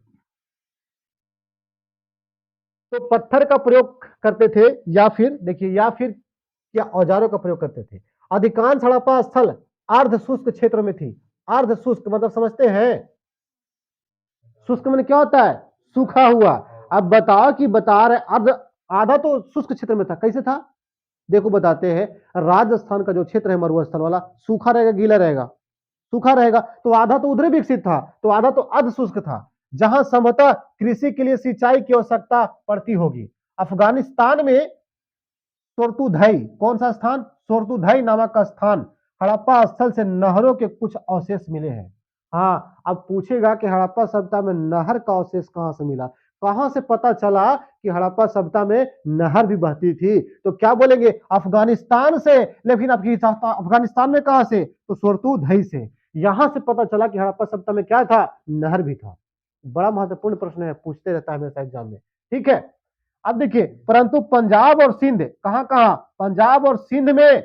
तो पत्थर का प्रयोग करते थे या फिर देखिए, या फिर क्या औजारों का प्रयोग करते थे। अधिकांश हड़प्पा स्थल अर्ध शुष्क क्षेत्र में थी। अर्ध शुष्क मतलब समझते हैं, शुष्क में क्या होता है, सूखा हुआ। अब बताओ कि बता रहे अर्ध, आधा तो शुष्क क्षेत्र में था, कैसे था, देखो बताते हैं। राजस्थान का जो क्षेत्र है मरुस्थल वाला, सूखा रहेगा गीला रहेगा, सूखा रहेगा, तो आधा तो उधर विकसित था, तो आधा तो अर्ध शुष्क था, जहां संभवतः कृषि के लिए सिंचाई की आवश्यकता पड़ती होगी। अफगानिस्तान में सोरतुधई, कौन सा स्थान, सोरतुधई नामक का स्थान, हड़प्पा स्थल से नहरों के कुछ अवशेष मिले हैं। हाँ, अब पूछेगा कि हड़प्पा सभ्यता में नहर का अवशेष कहां से मिला, कहां से पता चला कि हड़प्पा सभ्यता में नहर भी बहती थी, तो क्या बोलेंगे, अफगानिस्तान से। लेकिन आपकी अफगानिस्तान में कहां से, तो सोरतुधई से। यहां से पता चला कि हड़प्पा सभ्यता में क्या था, नहर भी था। बड़ा महत्वपूर्ण प्रश्न है, पूछते रहता है हमेशा एग्जाम में, ठीक है। अब देखिए, परंतु पंजाब और सिंध, कहां कहां, पंजाब और सिंध में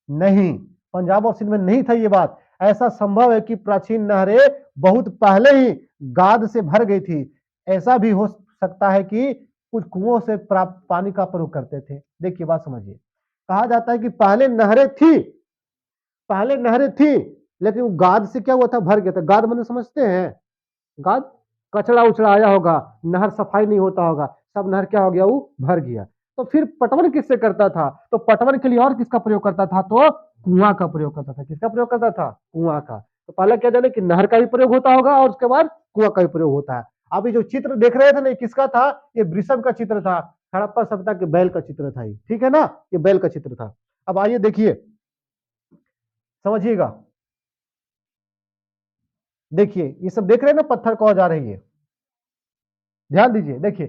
नहीं, पंजाब और सिंध में नहीं था ये बात। ऐसा संभव है कि प्राचीन नहरें बहुत पहले ही गाद से भर गई थी। ऐसा भी हो सकता है कि कुछ कुओं से प्राप्त पानी का प्रयोग करते थे। देखिए बात समझिए, कहा जाता है कि पहले नहरें थी, पहले नहरें थी, लेकिन वो गाद से क्या हुआ था, भर गया था। गाद मैंने समझते हैं, गाद, कचरा उचड़ा आया होगा, नहर सफाई नहीं होता होगा, सब नहर क्या हो गया, वो भर गया। तो फिर पटवन किससे करता था? तो पटवन के लिए और किसका प्रयोग करता था? तो कुआं का प्रयोग करता था। किसका प्रयोग करता था? कुआं का। तो पहले क्या जाने कि नहर का भी प्रयोग होता होगा और उसके बाद कुआं का भी प्रयोग होता है। अब ये जो चित्र देख रहे थे ना, किसका था? ये वृषभ का चित्र था। हड़प्पा सभ्यता के बैल का चित्र था ये, ठीक है ना, ये बैल का चित्र था। अब आइए देखिए, समझिएगा, देखिए ये सब देख रहे हैं ना, पत्थर कहाँ जा रही है, ध्यान दीजिए। देखिए,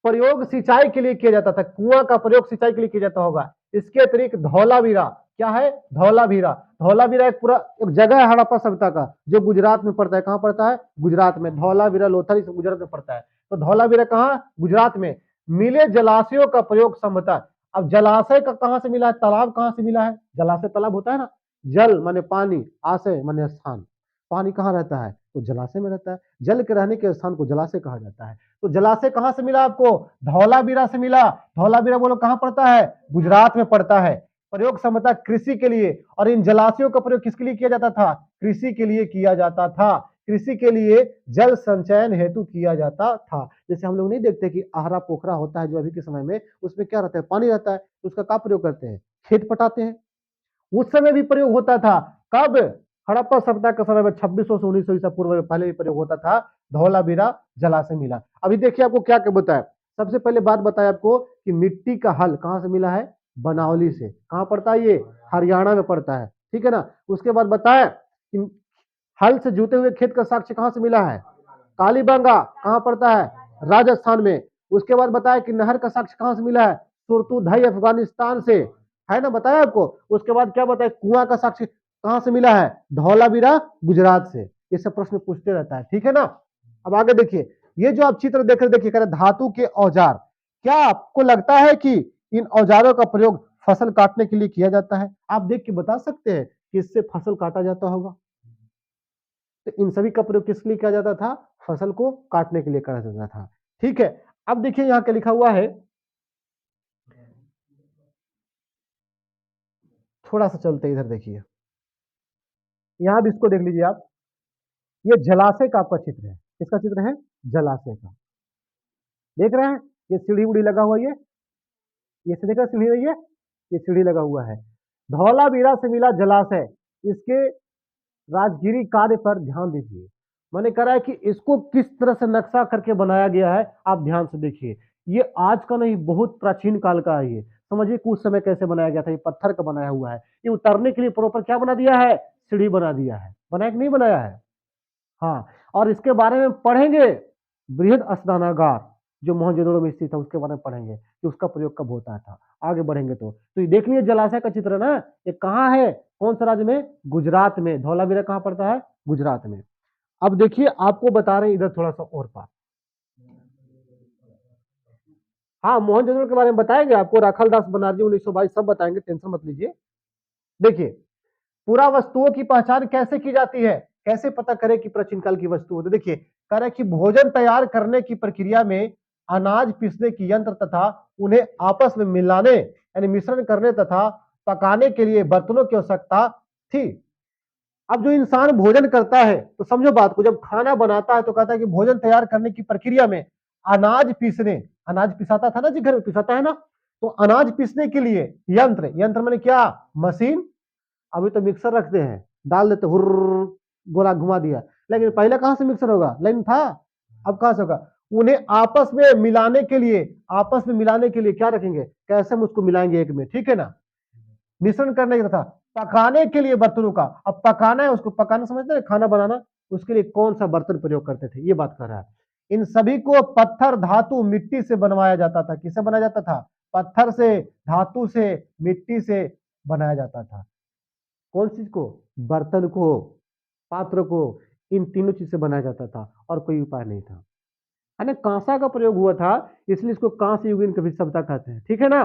प्रयोग सिंचाई के लिए किया जाता था, कुआं का प्रयोग सिंचाई के लिए किया जाता होगा। इसके अतिरिक्त धौलावीरा, क्या है? धौलावीरा। धौलावीरा एक पूरा एक जगह है हड़प्पा सभ्यता का, जो गुजरात में पड़ता है। कहाँ पड़ता है? गुजरात में। धौलावीरा, लोथल, सब गुजरात में पड़ता है। तो धौलावीरा कहाँ? गुजरात में। मिले जलाशयों का प्रयोग संभवतः। अब जलाशय का कहाँ से मिला है? तालाब कहाँ से मिला है? जलाशय तालाब होता है ना। जल माने पानी, आशय माने स्थान। पानी कहाँ रहता है? तो जलाशय में रहता है। जल के रहने के स्थान को जलाशय कहा जाता है। तो जलाशय कहां से मिला आपको? धौलावीरा से मिला। धौलावीरा बोलो कहां पड़ता है? गुजरात में पड़ता है। प्रयोग क्षमता कृषि के लिए, और इन जलाशयों का प्रयोग किसके लिए किया जाता था? कृषि के लिए किया जाता था। कृषि के लिए जल संचयन हेतु किया जाता था। जैसे हम लोग नहीं देखते कि आहरा पोखरा होता है जो अभी के समय में, उसमें क्या रहता है? पानी रहता है। तो उसका क्या प्रयोग करते हैं? खेत पटाते हैं। उस समय भी प्रयोग होता था। कब? हड़प्पा सभ्यता के समय में 2600 से 1900 ईसा पूर्व में पहले भी प्रयोग होता था। धौलावीरा जलाशय मिला। अभी देखिए आपको क्या क्या बताया। सबसे पहले बात बताया आपको कि मिट्टी का हल कहां से मिला है? बनावली से। कहां पड़ता है ये? हरियाणा में पड़ता है, ठीक है ना। उसके बाद बताया कि हल से जुते हुए खेत का साक्ष्य कहां से मिला है? कालीबंगा। कहां पड़ता है? राजस्थान में। उसके बाद बताया कि नहर का साक्ष्य कहां से मिला है? सुरतुधई अफगानिस्तान से, है ना, बताया आपको। उसके बाद क्या बताया? कुआं का साक्ष्य कहां से मिला है? धौलावीरा, गुजरात से। ये सब प्रश्न पूछते रहता है, ठीक है ना। अब आगे देखिए, ये जो आप चित्र देख रहे, देखिए कह रहे धातु के औजार। क्या आपको लगता है कि इन औजारों का प्रयोग फसल काटने के लिए किया जाता है? आप देख के बता सकते हैं कि इससे फसल काटा जाता होगा। तो इन सभी का प्रयोग किस लिए किया जाता था? फसल को काटने के लिए करा जाता था, ठीक है। अब देखिए यहाँ क्या लिखा हुआ है, थोड़ा सा चलते इधर देखिए, यहाँ भी इसको देख लीजिए आप। ये जलाशय का आपका चित्र है। किसका चित्र है? जलाशय का। देख रहे हैं? ये सीढ़ी उड़ी लगा हुआ, ये से देखा सीढ़ी रही है, ये सीढ़ी लगा हुआ है। धौलावीरा से मिला जलाशय। इसके राजगिरी कार्य पर ध्यान दीजिए। मैंने कह रहा है कि इसको किस तरह से नक्शा करके बनाया गया है, आप ध्यान से देखिए। ये आज का नहीं, बहुत प्राचीन काल का है। ये समझिए कि उस समय कैसे बनाया गया था। ये पत्थर का बनाया हुआ है। ये उतरने के लिए प्रॉपर क्या बना दिया है? सीढ़ी बना दिया है। बनाया कि नहीं बनाया है? हाँ। और इसके बारे में पढ़ेंगे, बृहद स्नानागार जो मोहनजोदड़ो में स्थित है, उसके बारे में पढ़ेंगे कि उसका प्रयोग कब होता था। आगे बढ़ेंगे तो ये देख लीजिए जलाशय का चित्र ना। ये कहाँ है? कौन सा राज्य में? गुजरात में। धौलावीरा कहाँ पड़ता है? गुजरात में। अब देखिए आपको बता रहे हैं इधर थोड़ा सा और पास। हाँ, मोहनजोदड़ो के बारे में बताएंगे आपको। राखाल दास बनर्जी 1922 सब बताएंगे, टेंशन मत लीजिए। देखिए, पूरा वस्तुओं की पहचान कैसे की जाती है? कैसे पता करें कि प्राचीन काल की वस्तु है? तो देखिए, कह रहे कि भोजन तैयार करने की प्रक्रिया में अनाज पीसने की यंत्र तथा उन्हें आपस में मिलाने यानी मिश्रण करने तथा पकाने के लिए बर्तनों की आवश्यकता थी। अब जो इंसान भोजन करता है, तो समझो बात को, जब खाना बनाता है तो कहता है कि भोजन तैयार करने की प्रक्रिया में अनाज पीसने, अनाज पिसाता था ना जी, घर में पिसाता है ना, तो अनाज पीसने के लिए यंत्र, यंत्र मैंने क्या? मशीन। अभी तो मिक्सर रखते हैं, डाल देते, हुर्र, गोला घुमा दिया। लेकिन पहले कहां से मिक्सर होगा? लाइन था, अब कहां से होगा? उन्हें आपस में मिलाने के लिए, आपस में मिलाने के लिए क्या रखेंगे? कैसे हम उसको मिलाएंगे एक में, ठीक है ना। मिश्रण करने का था। पकाने के लिए बर्तनों का, अब पकाना है, उसको पकाना समझते हैं, खाना बनाना, उसके लिए कौन सा बर्तन प्रयोग करते थे, ये बात कर रहा है। इन सभी को पत्थर, धातु, मिट्टी से बनवाया जाता था। किससे बनाया जाता था? पत्थर से, धातु से, मिट्टी से बनाया जाता था। कौन चीज को? बर्तन को, पात्र को। इन तीनों चीज से बनाया जाता था और कोई उपाय नहीं था, है ना। कांसा का प्रयोग हुआ था, इसलिए इसको कांस्य युगीन कभी सभ्यता कहते हैं, ठीक है ना।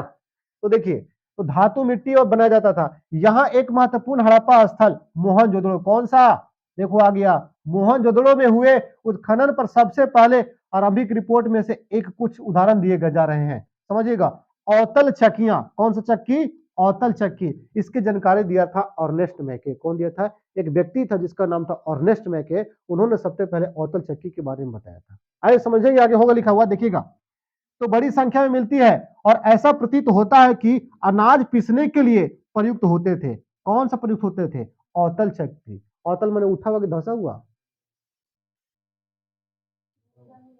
तो देखिए, तो धातु मिट्टी और बनाया जाता था। यहाँ एक महत्वपूर्ण हड़प्पा स्थल मोहनजोदड़ो, कौन सा? देखो आ गया। मोहनजोदड़ो में हुए उत्खनन पर सबसे पहले आरंभिक रिपोर्ट में से एक कुछ उदाहरण दिए जा रहे हैं, समझिएगा। औतल चक्कियां, कौन सा चक्की? औतल चक्की। इसकी जानकारी दिया था अर्नेस्ट मैके। कौन दिया था? एक व्यक्ति था जिसका नाम था अर्नेस्ट मैके। उन्होंने सबसे पहले औतल चक्की के बारे में बताया था। आइए समझिए, आगे होगा लिखा हुआ, देखिएगा। तो बड़ी संख्या में मिलती है और ऐसा प्रतीत होता है कि अनाज पीसने के लिए प्रयुक्त होते थे। कौन सा प्रयुक्त होते थे? औतल चक्की। औतल मैंने उठा हुआ कि धंसा हुआ?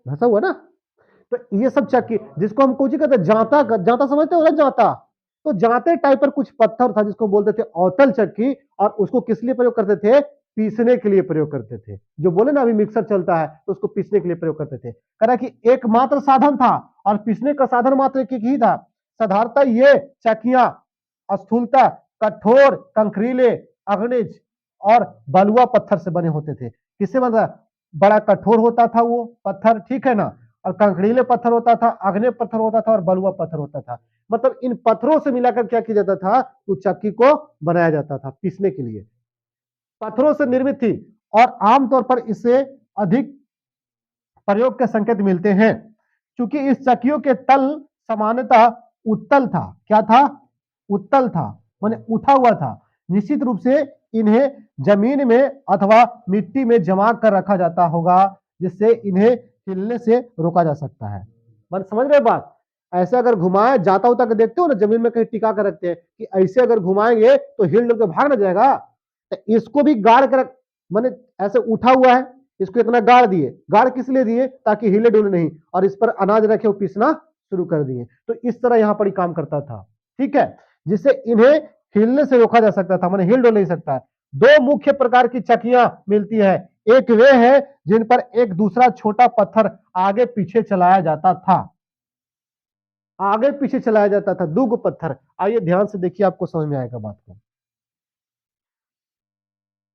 धंसा हुआ ना। तो ये सब चक्की जिसको हम कुछ कहते हैं जांता, जांता समझते हो ना जांता? तो जांते टाइप पर कुछ पत्थर था जिसको बोलते थे औतल चक्की, और उसको किस लिए प्रयोग करते थे? पीसने के लिए प्रयोग करते थे। जो बोले ना अभी मिक्सर चलता है तो उसको पीसने के लिए प्रयोग करते थे। कह रहा कि एकमात्र साधन था और पीसने का साधन मात्र एक ही था। साधारणतः ये चक्कियां स्थूलता कठोर कंकरीले अग्निज और बलुआ पत्थर से बने होते थे। किससे बना? बड़ा कठोर होता था वो पत्थर, ठीक है ना, और कंकड़ीले पत्थर होता था, आग्नेय पत्थर होता था और बलुआ पत्थर होता था। मतलब इन पत्थरों से मिलाकर क्या किया जाता था? तो चक्की को बनाया जाता था पीसने के लिए। पत्थरों से निर्मित थी और आमतौर पर इससे अधिक प्रयोग के संकेत मिलते हैं क्योंकि इस चक्कियों के तल सामान्यतः उत्तल था। क्या था? उत्तल था, माने उठा हुआ था। निश्चित रूप से इन्हें जमीन में अथवा मिट्टी में जमा कर रखा जाता होगा जिससे इन्हें हिलने से रोका जा सकता है। मन समझ रहे बात? ऐसे अगर घुमाए जाता उता के देखते हो ना, जमीन में कहीं टिका कर रखते हैं कि ऐसे अगर घुमाएंगे तो हिल डुल के भाग ना जाएगा। तो इसको भी गाड़ कर माने ऐसे उठा हुआ है, इसको इतना गाड़ दिए। गाड़ किस लिए दिए? ताकि हिले डुले नहीं, और इस पर अनाज रखे वो पीसना शुरू कर दिए। तो इस तरह यहां पर काम करता था, ठीक है, जिससे इन्हें हिलने से रोका जा सकता था, माने हिल डुल नहीं सकता है। दो मुख्य प्रकार की चक्कियां मिलती है। एक वे है जिन पर एक दूसरा छोटा पत्थर आगे पीछे चलाया जाता था। आगे पीछे चलाया जाता था, दो पत्थर। आइए ध्यान से देखिए, आपको समझ में आएगा बात को।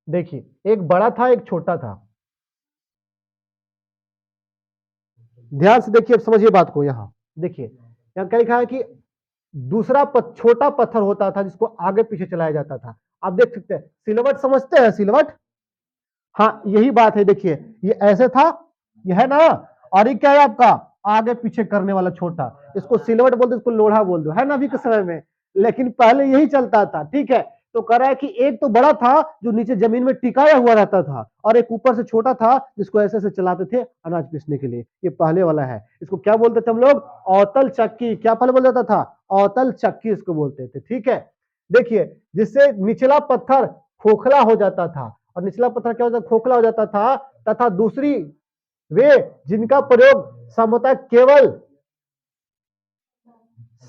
देखिए एक बड़ा था एक छोटा था। ध्यान से देखिए, अब समझिए बात को। यहां देखिए, यहां क्या लिखा है कि दूसरा छोटा पत्थर होता था जिसको आगे पीछे चलाया जाता था। आप देख सकते हैं सिलवट, समझते हैं सिलवट? हाँ यही बात है। देखिए ये ऐसे था, यह है ना, और ये क्या है आपका आगे पीछे करने वाला छोटा, इसको सिलवट बोलते, इसको लोढ़ा बोल दो, है ना अभी के समय में। लेकिन पहले यही चलता था, ठीक है। तो कह रहा है कि एक तो बड़ा था जो नीचे जमीन में टिकाया हुआ रहता था, और एक ऊपर से छोटा था जिसको ऐसे ऐसे चलाते थे अनाज पीसने के लिए। ये पहले वाला है, इसको क्या बोलते थे हम लोग? औतल चक्की। क्या पहले बोल जाता था? औतल चक्की इसको बोलते थे, ठीक है। देखिए जिससे निचला पत्थर खोखला हो जाता था, और निचला पत्थर क्या होता था? खोखला हो जाता था। तथा दूसरी वे जिनका प्रयोग संभवतः केवल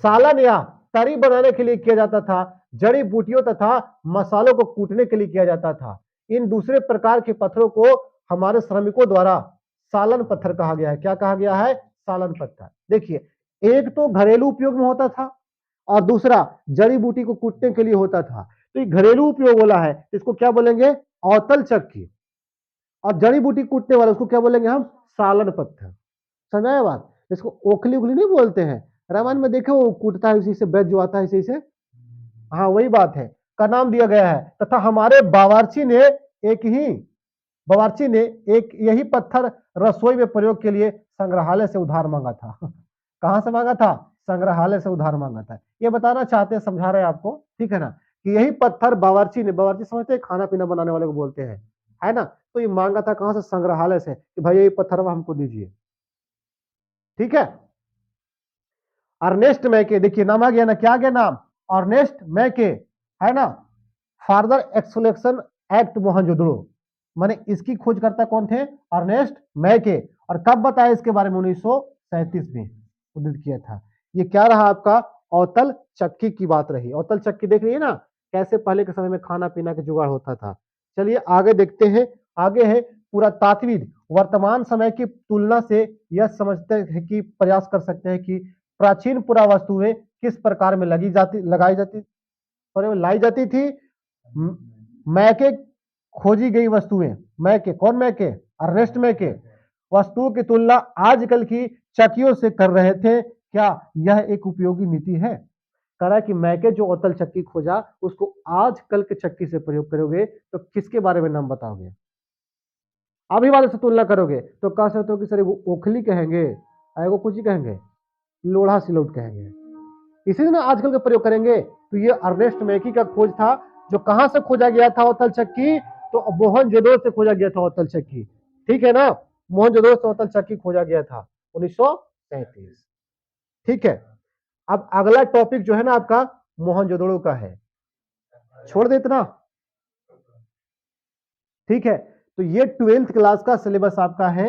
सालन या तरी बनाने के लिए किया जाता था, जड़ी बूटियों तथा मसालों को कूटने के लिए किया जाता था। इन दूसरे प्रकार के पत्थरों को हमारे श्रमिकों द्वारा सालन पत्थर कहा गया है। क्या कहा गया है? सालन पत्थर। देखिए एक तो घरेलू उपयोग में होता था और दूसरा जड़ी बूटी को कूटने के लिए होता था। तो ये घरेलू उपयोग वाला है, इसको क्या बोलेंगे? औतल चक्की। और जड़ी बूटी कूटने वाला उसको क्या बोलेंगे हम? सालन पत्थर। समझाया बात? इसको ओखली उखली नहीं बोलते हैं। रामायण में देखो वो कूटता है इसी से, बेच जो आता है इसी से। हाँ वही बात है, का नाम दिया गया है। तथा हमारे बावर्ची ने एक यही पत्थर रसोई में प्रयोग के लिए संग्रहालय से उधार मांगा था। कहां से मांगा था? संग्रहालय से उधार मांगा था। ये बताना चाहते हैं, समझा रहे हैं आपको, ठीक है ना, कि यही पत्थर बावर्ची समझते हैं, खाना पीना बनाने वाले को बोलते हैं, है ना। तो ये मांगा था कहां से? संग्रहालय से, कि भाई ये पत्थर हमको दीजिए, ठीक है। अर्नेस्ट मैके, देखिए नाम आ गया ना, क्या आ गया नाम? अर्नेस्ट मैके, है ना। फार्दर एक्सप्लोरेशन एक्ट मोहनजोदड़ो, माने इसकी खोजकर्ता कौन थे? अर्नेस्ट मैके। और कब बताया इसके बारे में? 1937 में उद्धृत किया था। ये क्या रहा आपका? औतल चक्की की बात रही। औतल चक्की देख रही है ना, कैसे पहले के समय में खाना पीना का जुगाड़ होता था। चलिए आगे देखते हैं। आगे है पुरातात्विद वर्तमान समय की तुलना से यह समझते हैं कि प्रयास कर सकते हैं कि प्राचीन पुरावस्तुएं किस प्रकार में लाई जाती थी। मैके खोजी गई वस्तुएं, मैके कौन? मैके, अर्नेस्ट मैके वस्तुओं की तुलना आजकल की चक्कियों से कर रहे थे। क्या यह एक उपयोगी नीति है? कह रहा है कि मैके जो औतल चक्की खोजा उसको आजकल के चक्की से प्रयोग करोगे तो किसके बारे में नाम बताओगे? अभी वाले से तुलना करोगे तो कह सकते हो कि सर वो ओखली कहेंगे, वो कुछ ही कहेंगे, लोढ़ा सिलौट कहेंगे। इसी ना आजकल का प्रयोग करेंगे। तो ये अर्नेस्ट मैकी का खोज था, जो कहां से खोजा गया था औतल चक्की? तो मोहनजोदड़ो से खोजा गया था औतल चक्की, ठीक है ना। मोहनजोदड़ो से औतल चक्की खोजा गया था 1937। ठीक है, अब अगला टॉपिक जो है ना आपका मोहनजोदड़ो का है, छोड़ दे इतना। ठीक है, तो ये 12th क्लास का सिलेबस आपका है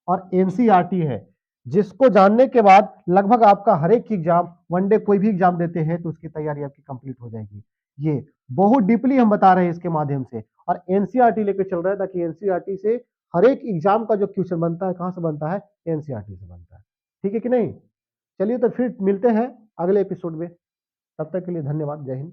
और एनसीईआरटी है, जिसको जानने के बाद लगभग आपका हर एक एग्जाम, वनडे कोई भी एग्जाम देते हैं तो उसकी तैयारी आपकी कंप्लीट हो जाएगी। ये बहुत डीपली हम बता रहे हैं इसके माध्यम से, और एनसीईआरटी लेके चल रहा है ताकि एनसीईआरटी से हर एक एग्जाम का जो क्वेश्चन बनता है कहां से बनता है, एनसीईआरटी से बनता है। ठीक है कि नहीं? चलिए तो फिर मिलते हैं अगले एपिसोड में, तब तक के लिए धन्यवाद, जय हिंद।